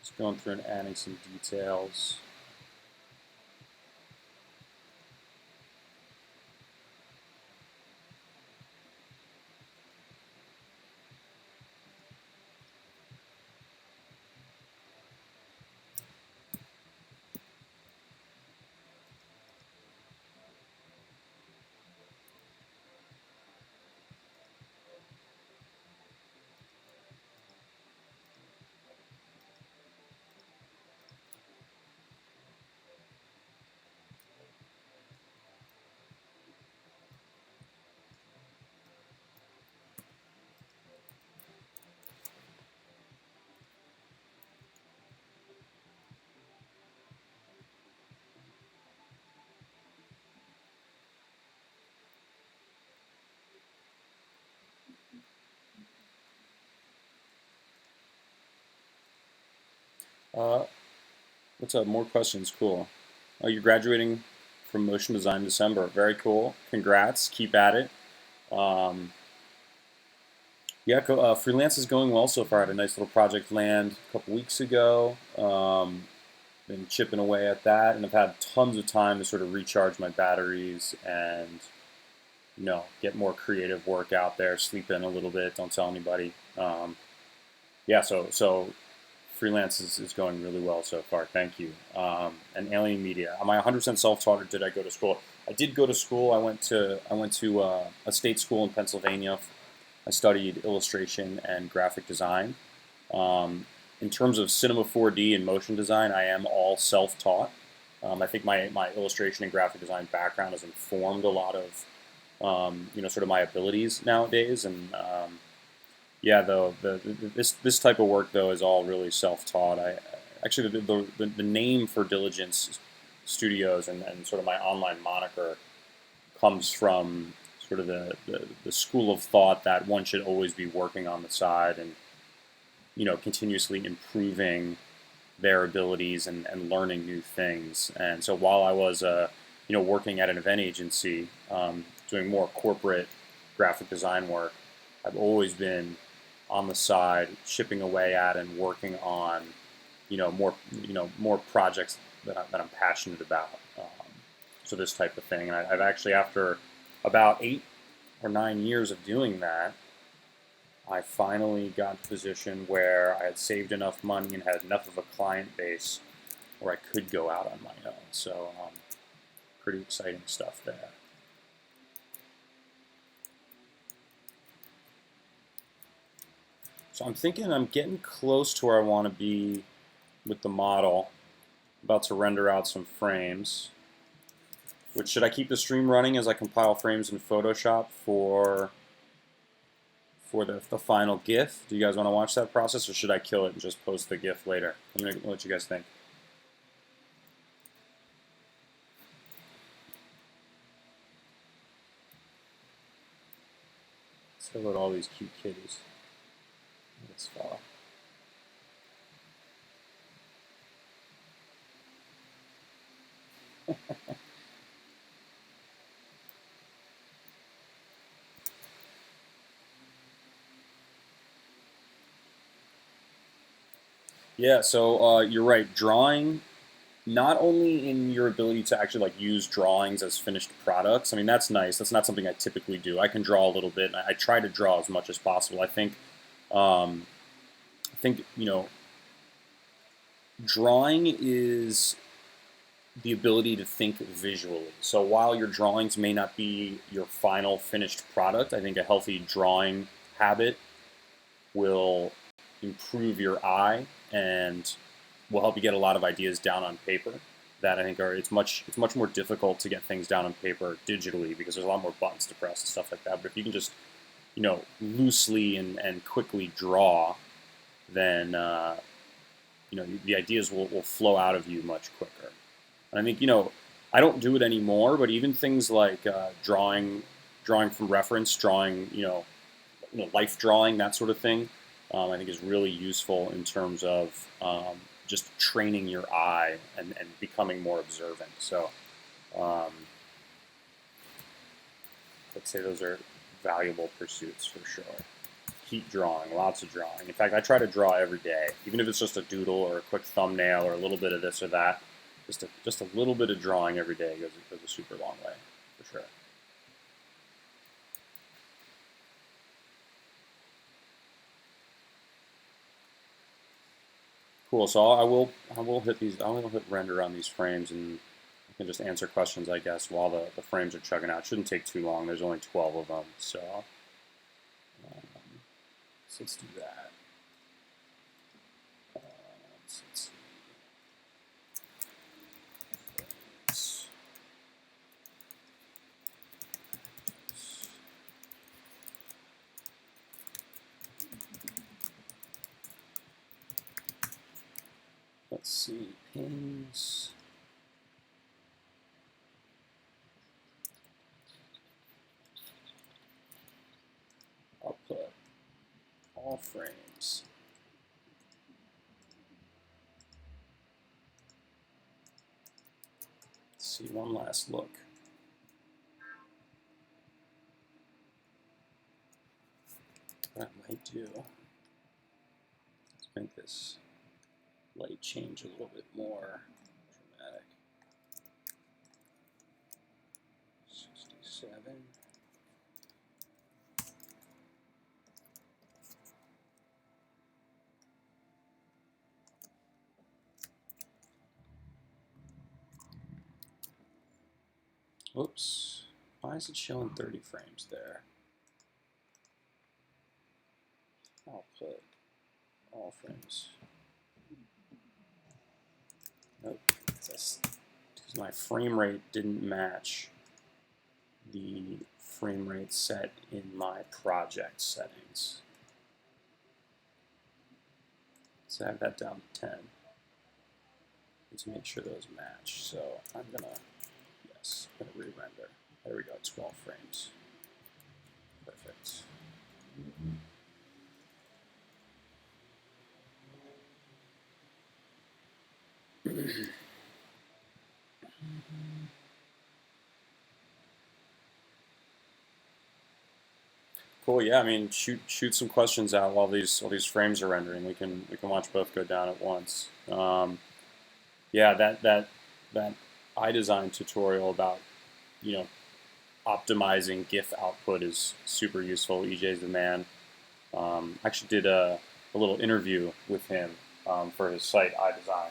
Just going through and adding some details. Uh, what's up? More questions. Cool. Oh, you're graduating from motion design December. Very cool. Congrats. Keep at it. Um, yeah, freelance is going well so far. I had a nice little project land a couple weeks ago. Been chipping away at that, and I've had tons of time to sort of recharge my batteries and get more creative work out there. Sleep in a little bit. Don't tell anybody. Yeah, so freelance is going really well so far. Thank you. And Alien Media. Am I 100% self-taught or did I go to school? I did go to school. I went to a state school in Pennsylvania. I studied illustration and graphic design. Um, in terms of Cinema 4D and motion design, I am all self-taught. I think my illustration and graphic design background has informed a lot of sort of my abilities nowadays. And yeah, though this type of work though is all really self-taught. I actually the name for Diligence Studios and sort of my online moniker comes from sort of the school of thought that one should always be working on the side and continuously improving their abilities and learning new things. And so while I was working at an event agency doing more corporate graphic design work, I've always been on the side, chipping away at and working on, more projects that I'm passionate about. So this type of thing, and I've actually, after about 8 or 9 years of doing that, I finally got to a position where I had saved enough money and had enough of a client base where I could go out on my own. So pretty exciting stuff there. So I'm thinking I'm getting close to where I want to be with the model. About to render out some frames. Which, should I keep the stream running as I compile frames in Photoshop for the final GIF? Do you guys want to watch that process, or should I kill it and just post the GIF later? Let me know what you guys think. Let's look at all these cute kitties. This fella. Yeah, so you're right. Drawing, not only in your ability to actually like use drawings as finished products. I mean, that's nice. That's not something I typically do. I can draw a little bit, and I try to draw as much as possible. I think drawing is the ability to think visually. So while your drawings may not be your final finished product, I think a healthy drawing habit will improve your eye and will help you get a lot of ideas down on paper that I think it's much more difficult to get things down on paper digitally because there's a lot more buttons to press and stuff like that. But if you can just loosely and quickly draw, then the ideas will flow out of you much quicker. And I think I don't do it anymore, but even things like drawing from reference, drawing life drawing, that sort of thing, I think is really useful in terms of just training your eye and becoming more observant. So let's say those are valuable pursuits for sure. Keep drawing, lots of drawing. In fact, I try to draw every day, even if it's just a doodle or a quick thumbnail or a little bit of this or that. Just a little bit of drawing every day goes a super long way, for sure. Cool. So I will hit these. I will hit render on these frames, and I can just answer questions, I guess, while the frames are chugging out. Shouldn't take too long. There's only 12 of them, so let's do that. Let's see. Let's see, pins. I'll put all frames. Let's see, one last look. What I might do is make this light change a little bit more dramatic. 67. Whoops. Why is it showing 30 frames there? I'll put all frames. Nope. Because my frame rate didn't match the frame rate set in my project settings. So I have that down to 10. Let's make sure those match. So I'm gonna re-render. There we go, 12 frames. Perfect. Cool. Yeah, I mean, shoot some questions out while these frames are rendering. We can watch both go down at once. Yeah, that iDesign tutorial about optimizing GIF output is super useful. EJ's the man. Actually did a little interview with him for his site, iDesign.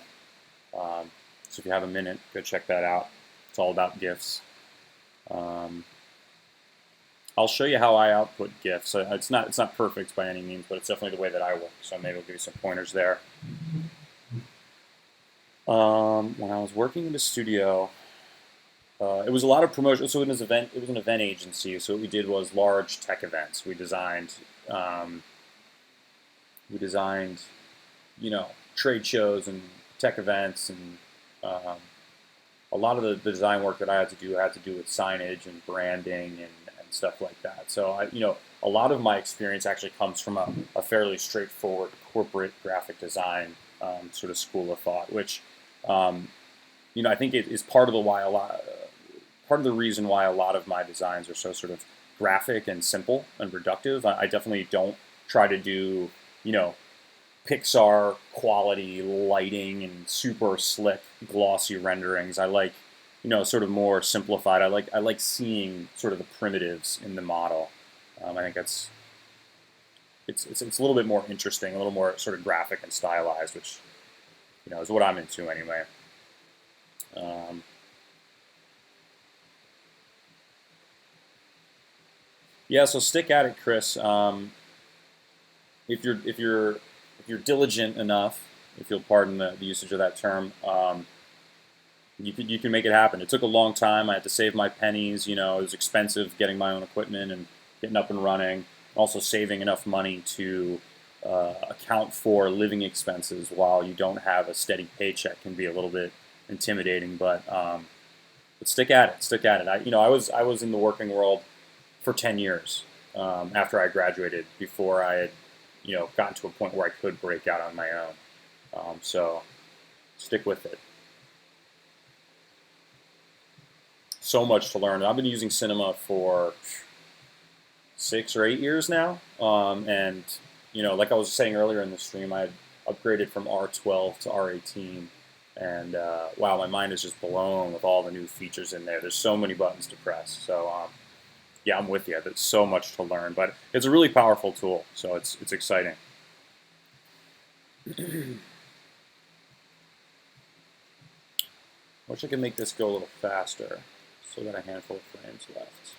So if you have a minute, go check that out. It's all about GIFs. Um, I'll show you how I output GIFs. It's not perfect by any means, but it's definitely the way that I work. So maybe I'll give you some pointers there. When I was working in the studio, it was a lot of promotion. So it was an event agency. So what we did was large tech events. Um, we designed, trade shows and tech events, and um, a lot of the design work that I had to do with signage and branding and stuff like that. So a lot of my experience actually comes from a fairly straightforward corporate graphic design sort of school of thought, which um, I think it is part of the reason why a lot of my designs are so sort of graphic and simple and reductive. I definitely don't try to do you know Pixar quality lighting and super slick glossy renderings. I like sort of more simplified. I like seeing sort of the primitives in the model. I think it's a little bit more interesting, a little more sort of graphic and stylized, which is what I'm into anyway. Um, yeah, so stick at it, Chris. If you're diligent enough, if you'll pardon the usage of that term, you can make it happen. It took a long time. I had to save my pennies. It was expensive getting my own equipment and getting up and running. Also saving enough money to account for living expenses while you don't have a steady paycheck can be a little bit intimidating. But stick at it. Stick at it. I was in the working world for 10 years after I graduated before I had gotten to a point where I could break out on my own. So stick with it. So much to learn. I've been using Cinema for 6 or 8 years now, and like I was saying earlier in the stream, I had upgraded from R12 to R18, and wow, my mind is just blown with all the new features in there. There's so many buttons to press. So yeah, I'm with you. There's so much to learn, but it's a really powerful tool. So it's exciting. Wish I could make this go a little faster. Still got a handful of frames left.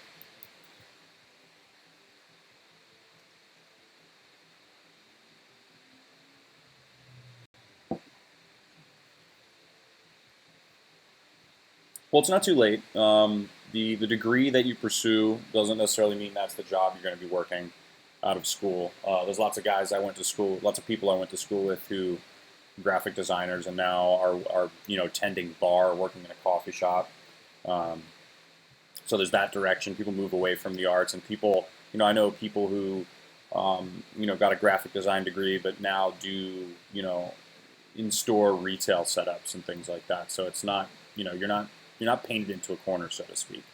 Well, it's not too late. The degree that you pursue doesn't necessarily mean that's the job you're going to be working out of school. There's lots of guys I went to school, lots of people I went to school with who graphic designers and now are tending bar, working in a coffee shop. Um, so there's that direction. People move away from the arts, and people, I know people who, got a graphic design degree, but now do, in-store retail setups and things like that. So it's not, you're not painted into a corner, so to speak.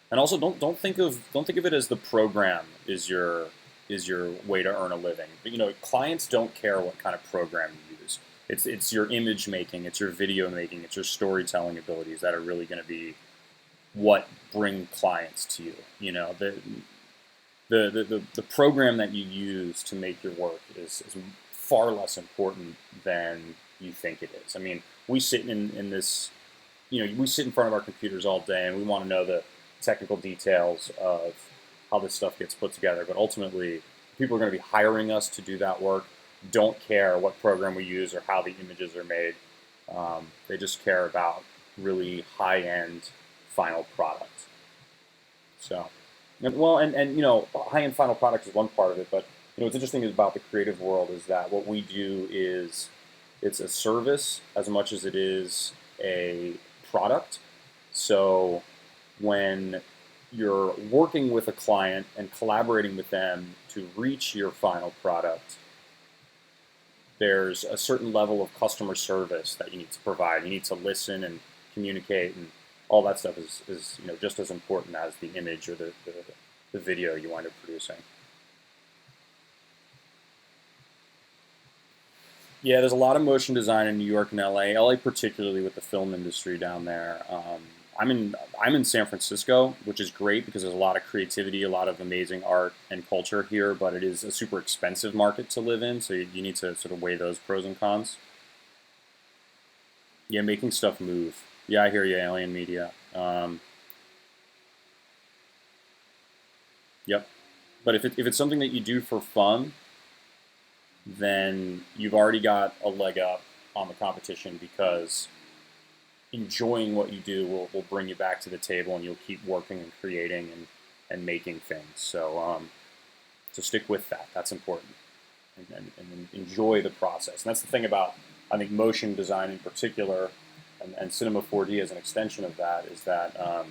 And also, don't think of it as the program is your way to earn a living. But clients don't care what kind of program you use. It's your image making, it's your video making, it's your storytelling abilities that are really going to be what bring clients to you. The program that you use to make your work is far less important than you think it is. I mean, we sit in this, we sit in front of our computers all day, and we want to know the technical details of how this stuff gets put together. But ultimately, people are going to be hiring us to do that work. Don't care what program we use or how the images are made. They just care about really high-end final product. So, and high-end final product is one part of it, but what's interesting about the creative world is that what we do is it's a service as much as it is a product. So when you're working with a client and collaborating with them to reach your final product, there's a certain level of customer service that you need to provide. You need to listen and communicate, and all that stuff is just as important as the image or the video you wind up producing. Yeah, there's a lot of motion design in New York and LA. LA particularly with the film industry down there. I'm in San Francisco, which is great because there's a lot of creativity, a lot of amazing art and culture here, but it is a super expensive market to live in, so you need to sort of weigh those pros and cons. Yeah, making stuff move. Yeah, I hear you, alien media. Yep. But if it's something that you do for fun, then you've already got a leg up on the competition because enjoying what you do will bring you back to the table and you'll keep working and creating and making things. So stick with that. That's important. And enjoy the process. And that's the thing about, I think, motion design in particular, and Cinema 4D as an extension of that, is that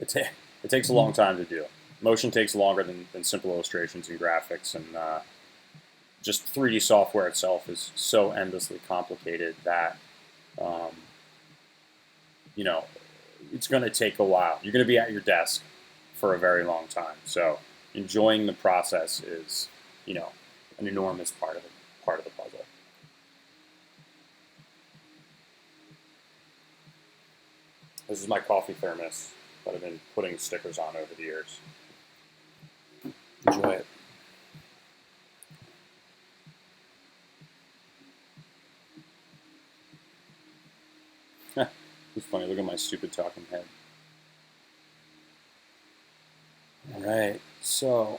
it takes a long time to do. Motion takes longer than simple illustrations and graphics, and just 3D software itself is so endlessly complicated that um, you know it's going to take a while. You're going to be at your desk for a very long time. So enjoying the process is, an enormous part of the puzzle. This is my coffee thermos that I've been putting stickers on over the years. Enjoy it. It's funny. Look at my stupid talking head. All right. So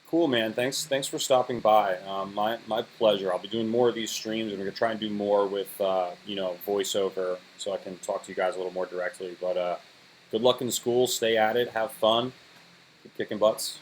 cool, man. Thanks for stopping by. My pleasure. I'll be doing more of these streams, and we're gonna try and do more with voiceover, so I can talk to you guys a little more directly. But good luck in school. Stay at it. Have fun. Keep kicking butts.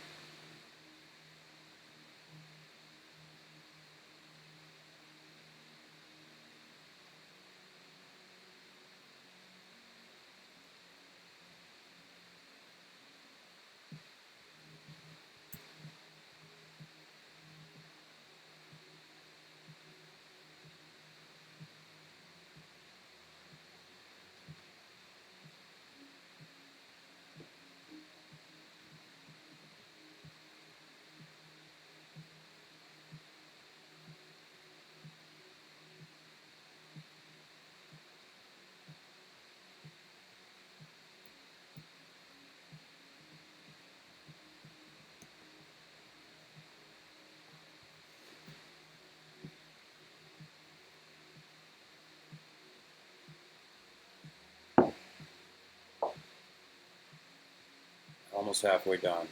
Almost halfway done.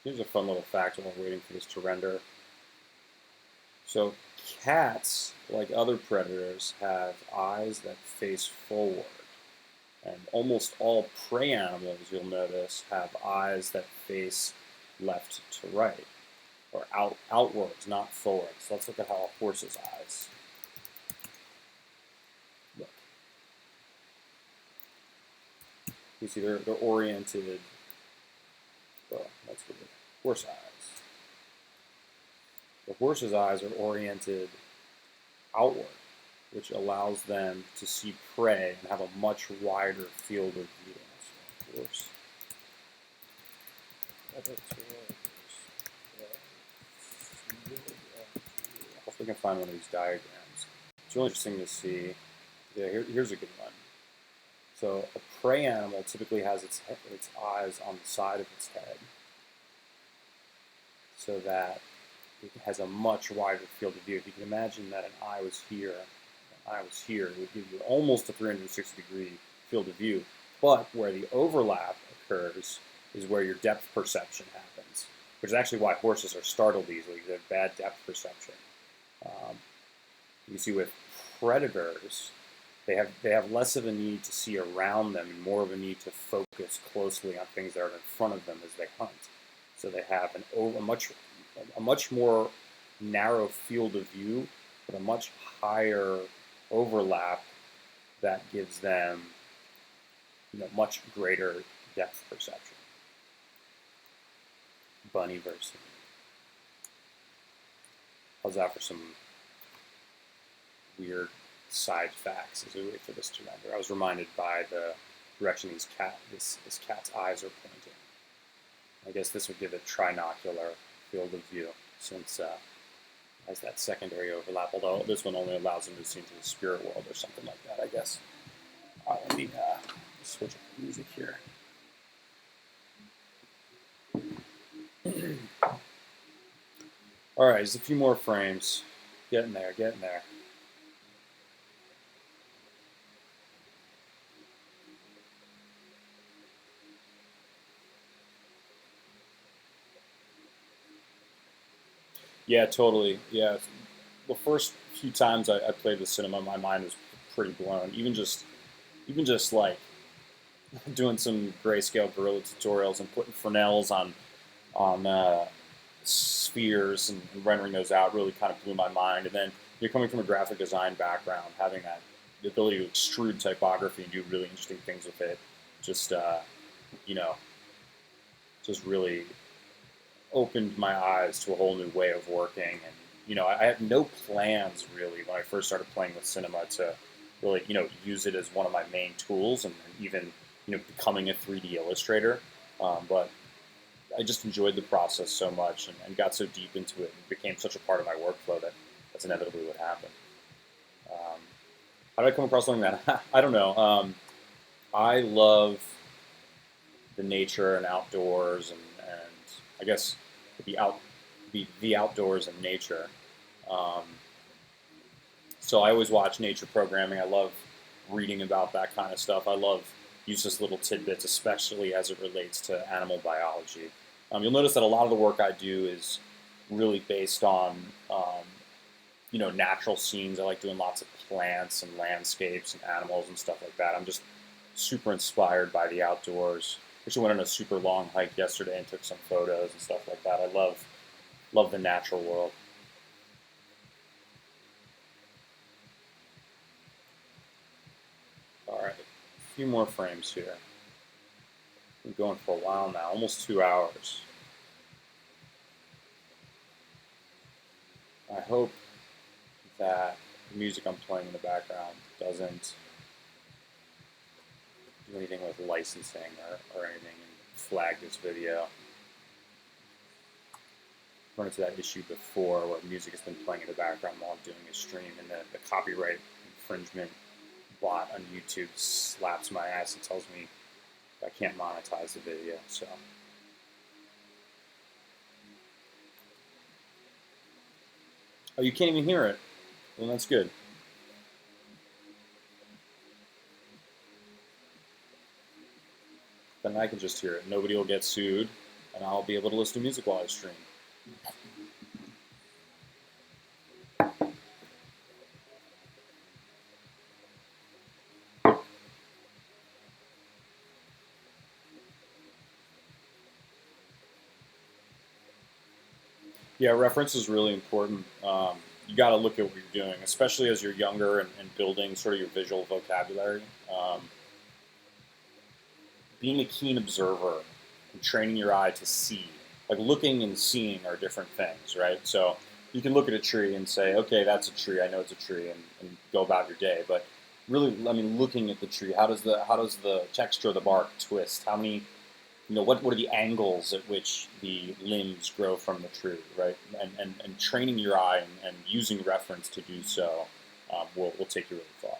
Here's a fun little fact while we're waiting for this to render. So cats, like other predators, have eyes that face forward. And almost all prey animals, you'll notice, have eyes that face left to right, or outwards, not forwards. So let's look at how a horse's eyes look. You see they're oriented, well, that's weird. Horse eyes. The horse's eyes are oriented outward, which allows them to see prey and have a much wider field of view. So, horse. Hopefully, we can find one of these diagrams. It's really interesting to see. Yeah, here's a good one. So, a prey animal typically has its eyes on the side of its head, so that it has a much wider field of view. If you can imagine that an eye was here, it would give you almost a 360-degree field of view. But where the overlap occurs is where your depth perception happens, which is actually why horses are startled easily. They have bad depth perception. You see, with predators, they have less of a need to see around them and more of a need to focus closely on things that are in front of them as they hunt. So they have a much more narrow field of view, but a much higher overlap that gives them much greater depth perception. Bunny versus. How's that for some weird side facts as we wait for this to render? I was reminded by the direction this cat's eyes are pointing. I guess this would give it trinocular field of view, since it has that secondary overlap, although this one only allows them to see into the spirit world or something like that, I guess. Let me switch up the music here. All right, just a few more frames. Getting there. Yeah, totally. Yeah, the first few times I played with cinema, my mind was pretty blown. Even just like doing some grayscale gorilla tutorials and putting Fresnels on spheres and rendering those out really kind of blew my mind. And then you're coming from a graphic design background, having the ability to extrude typography and do really interesting things with it, just just really opened my eyes to a whole new way of working. And I had no plans really when I first started playing with cinema to really use it as one of my main tools, and even becoming a 3D illustrator. But I just enjoyed the process so much and got so deep into it and became such a part of my workflow that that's inevitably what happened. How did I come across something that I don't know. I love the nature and outdoors, and I guess the outdoors and nature. So I always watch nature programming. I love reading about that kind of stuff. I love useless little tidbits, especially as it relates to animal biology. You'll notice that a lot of the work I do is really based on natural scenes. I like doing lots of plants and landscapes and animals and stuff like that. I'm just super inspired by the outdoors. Actually went on a super long hike yesterday and took some photos and stuff like that. I love the natural world. All right, a few more frames here. We're going for a while now, almost 2 hours. I hope that the music I'm playing in the background doesn't do anything with licensing or anything and flag this video. Run into that issue before where music has been playing in the background while I'm doing a stream, and the copyright infringement bot on YouTube slaps my ass and tells me I can't monetize the video. So oh, you can't even hear it. Well, that's good. Then I can just hear it. Nobody will get sued, and I'll be able to listen to music while I stream. Yeah, reference is really important. You got to look at what you're doing, especially as you're younger and building sort of your visual vocabulary. Being a keen observer and training your eye to see. Like looking and seeing are different things, right? So you can look at a tree and say, okay, that's a tree. I know it's a tree, and go about your day. But really, I mean, looking at the tree, how does the texture of the bark twist? How many, what are the angles at which the limbs grow from the tree, right? And training your eye and using reference to do so will take you really far.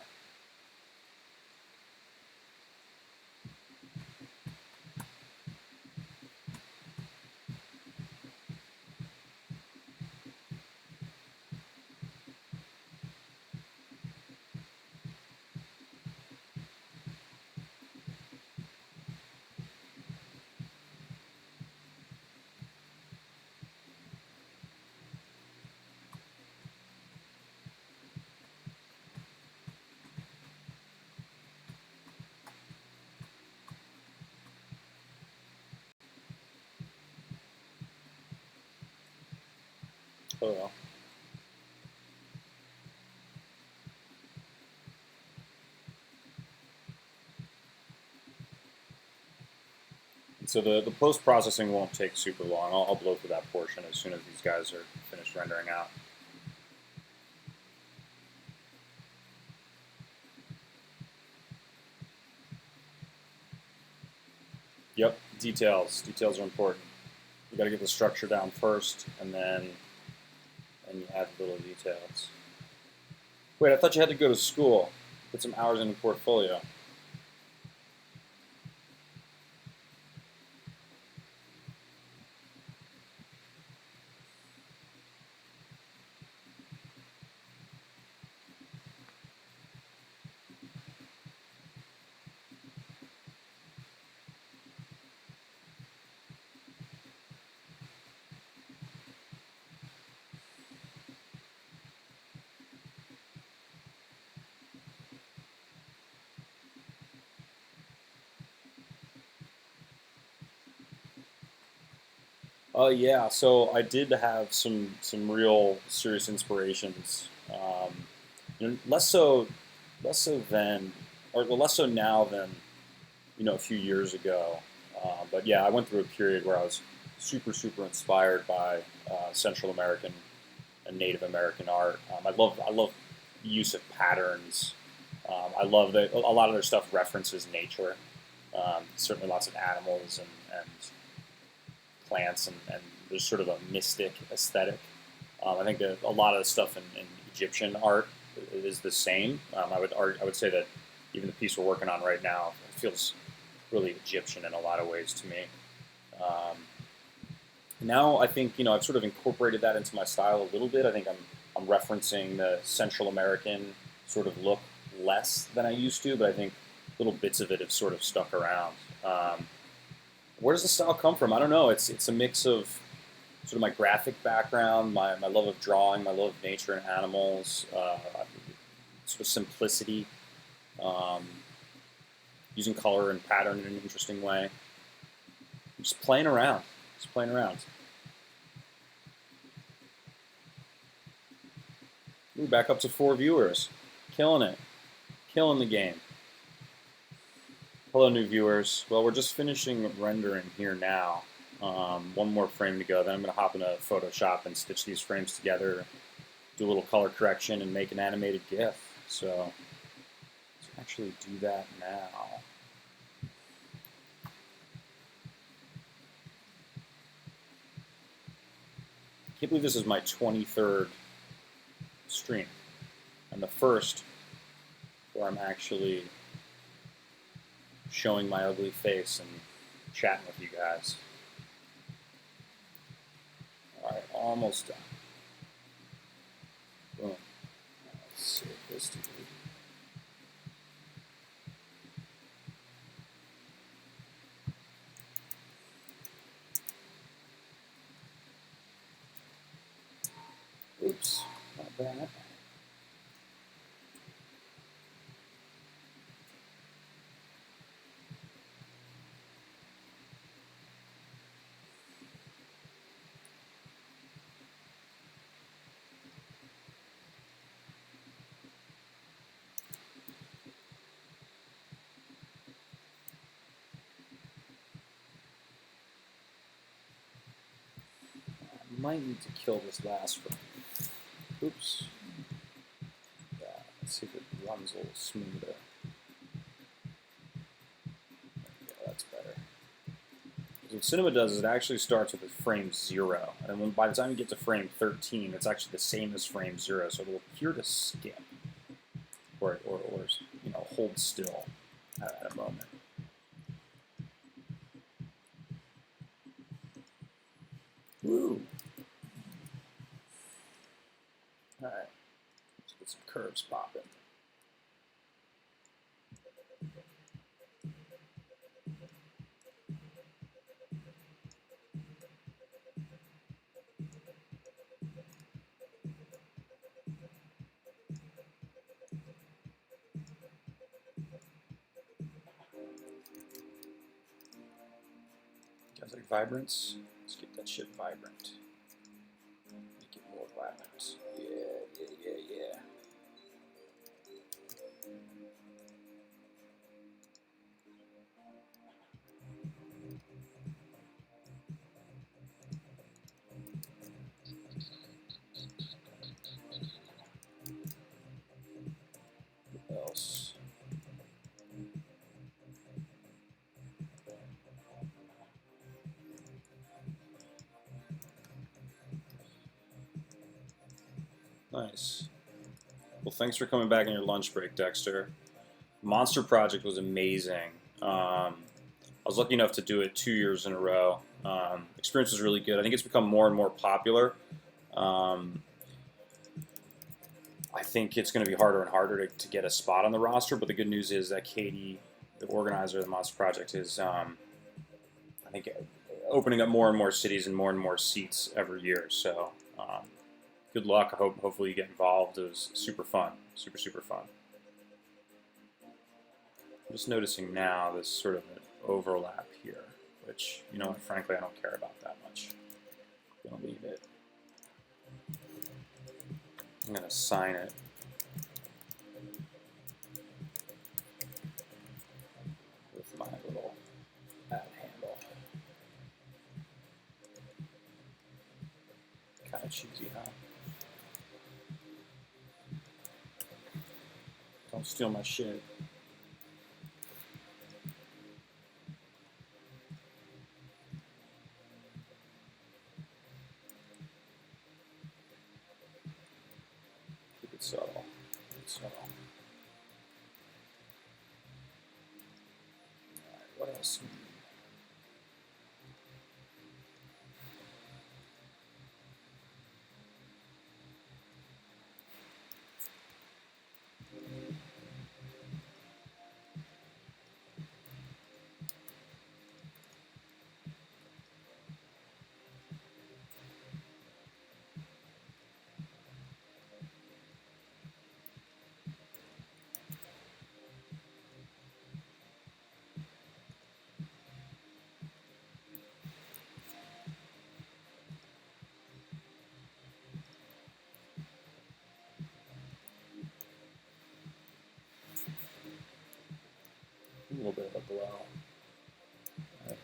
Oh, well. So the post-processing won't take super long. I'll blow through that portion as soon as these guys are finished rendering out. Yep, details. Details are important. You got to get the structure down first, and then you add little details. Wait, I thought you had to go to school, put some hours in your portfolio. Yeah. So I did have some real serious inspirations. Less so, then, or well, less so now than a few years ago. But yeah, I went through a period where I was super inspired by Central American and Native American art. I love the use of patterns. I love that a lot of their stuff references nature. Certainly, lots of animals and plants, and there's sort of a mystic aesthetic. I think that a lot of the stuff in Egyptian art is the same. I would say that even the piece we're working on right now feels really Egyptian in a lot of ways to me. Um, Now I think I've sort of incorporated that into my style a little bit. I think I'm referencing the Central American sort of look less than I used to, but I think little bits of it have sort of stuck around. Where does the style come from? I don't know. It's a mix of sort of my graphic background, my love of drawing, my love of nature and animals, sort of simplicity, um, using color and pattern in an interesting way. Just playing around. Just playing around. Ooh, back up to 4 viewers. Killing it. Killing the game. Hello, new viewers. Well, we're just finishing rendering here now. One more frame to go. Then I'm going to hop into Photoshop and stitch these frames together, do a little color correction, and make an animated GIF. So let's actually do that now. I can't believe this is my 23rd stream, and the first where I'm actually showing my ugly face and chatting with you guys. Alright, almost done. Boom. Let's save this to be. Oops, not bad. might need to kill this last frame. Oops. Yeah, let's see if it runs a little smoother. Yeah, that's better. What Cinema does is it actually starts with frame 0, and then by the time you get to frame 13, it's actually the same as frame 0, so it'll appear to skip, or you know, hold still at a moment. Woo! All right, let's get some curves popping. Guys like vibrance? Let's get that shit vibrant. Make it more vibrant. Yeah. What else? Nice. Well, thanks for coming back on your lunch break, Dexter. Monster Project was amazing. I was lucky enough to do it 2 years in a row. Experience was really good. I think it's become more and more popular. I think it's going to be harder and harder to get a spot on the roster, but the good news is that Katie, the organizer of the Monster Project, is, I think, opening up more and more cities and more seats every year. So good luck. Hopefully you get involved. It was super fun. Super fun. I'm just noticing now this sort of an overlap here, which, you know, frankly, I don't care about that much. I'm going to leave it. I'm going to sign it. With my little add handle. Kind of cheesy, huh? Don't steal my shit. Keep it subtle. Alright, what else? A little bit of a glow. That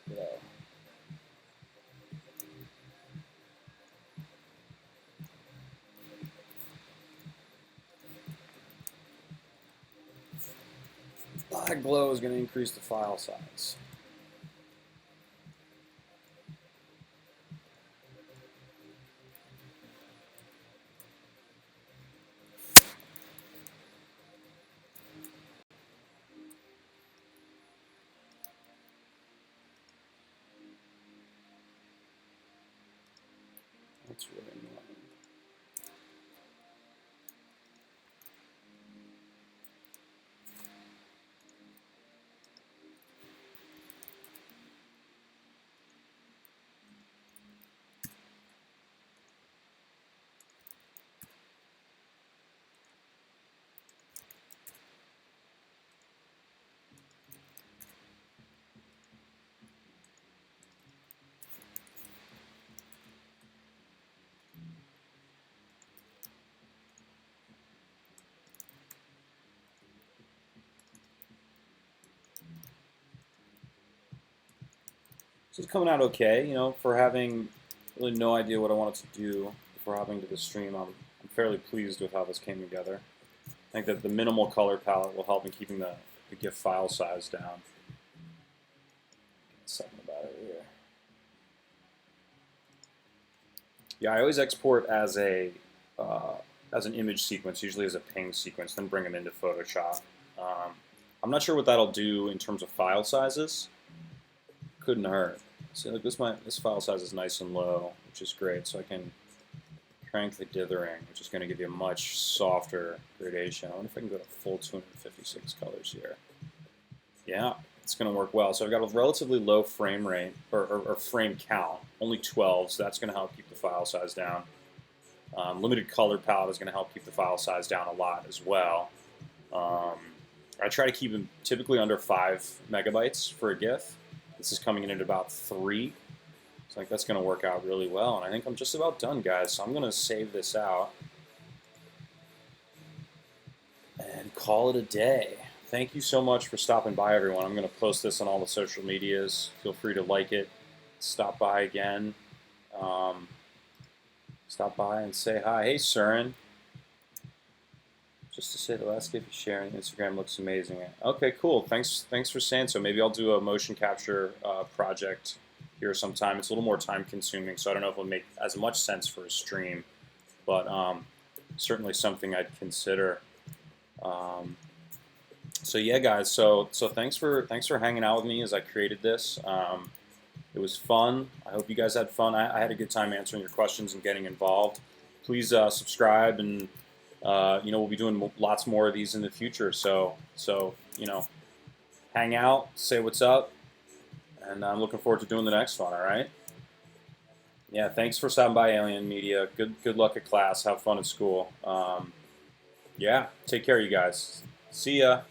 glow. That glow is going to increase the file size. That's really annoying. it's coming out okay. You know, for having really no idea what I wanted to do before hopping to the stream, I'm fairly pleased with how this came together. I think that the minimal color palette will help in keeping the GIF file size down. Something about it here. Yeah, I always export as an image sequence, usually as a ping sequence, then bring them into Photoshop. I'm not sure what that'll do in terms of file sizes. Couldn't hurt. See, look, this file size is nice and low, which is great. So I can crank the dithering, which is going to give you a much softer gradation. I wonder if I can go to full 256 colors here. Yeah, it's going to work well. So I've got a relatively low frame rate, or frame count, only 12, so that's going to help keep the file size down. Limited color palette is going to help keep the file size down a lot as well. I try to keep them typically under 5 megabytes for a GIF. This is coming in at about 3. So I think that's going to work out really well. And I think I'm just about done, guys. So I'm going to save this out and call it a day. Thank you so much for stopping by, everyone. I'm going to post this on all the social medias. Feel free to like it. Stop by again. Stop by and say hi. Hey, Surin. Just to say the last gift you sharing Instagram looks amazing. Okay, cool. Thanks for saying so. Maybe I'll do a motion capture project here sometime. It's a little more time consuming, so I don't know if it'll make as much sense for a stream, but certainly something I'd consider. So yeah, guys. So thanks for hanging out with me as I created this. It was fun. I hope you guys had fun. I had a good time answering your questions and getting involved. Please subscribe, and you know, we'll be doing lots more of these in the future. So you know, hang out, say what's up, and I'm looking forward to doing the next one. All right. Yeah. Thanks for stopping by, Alien Media. Good luck at class. Have fun at school. Yeah. Take care, you guys. See ya.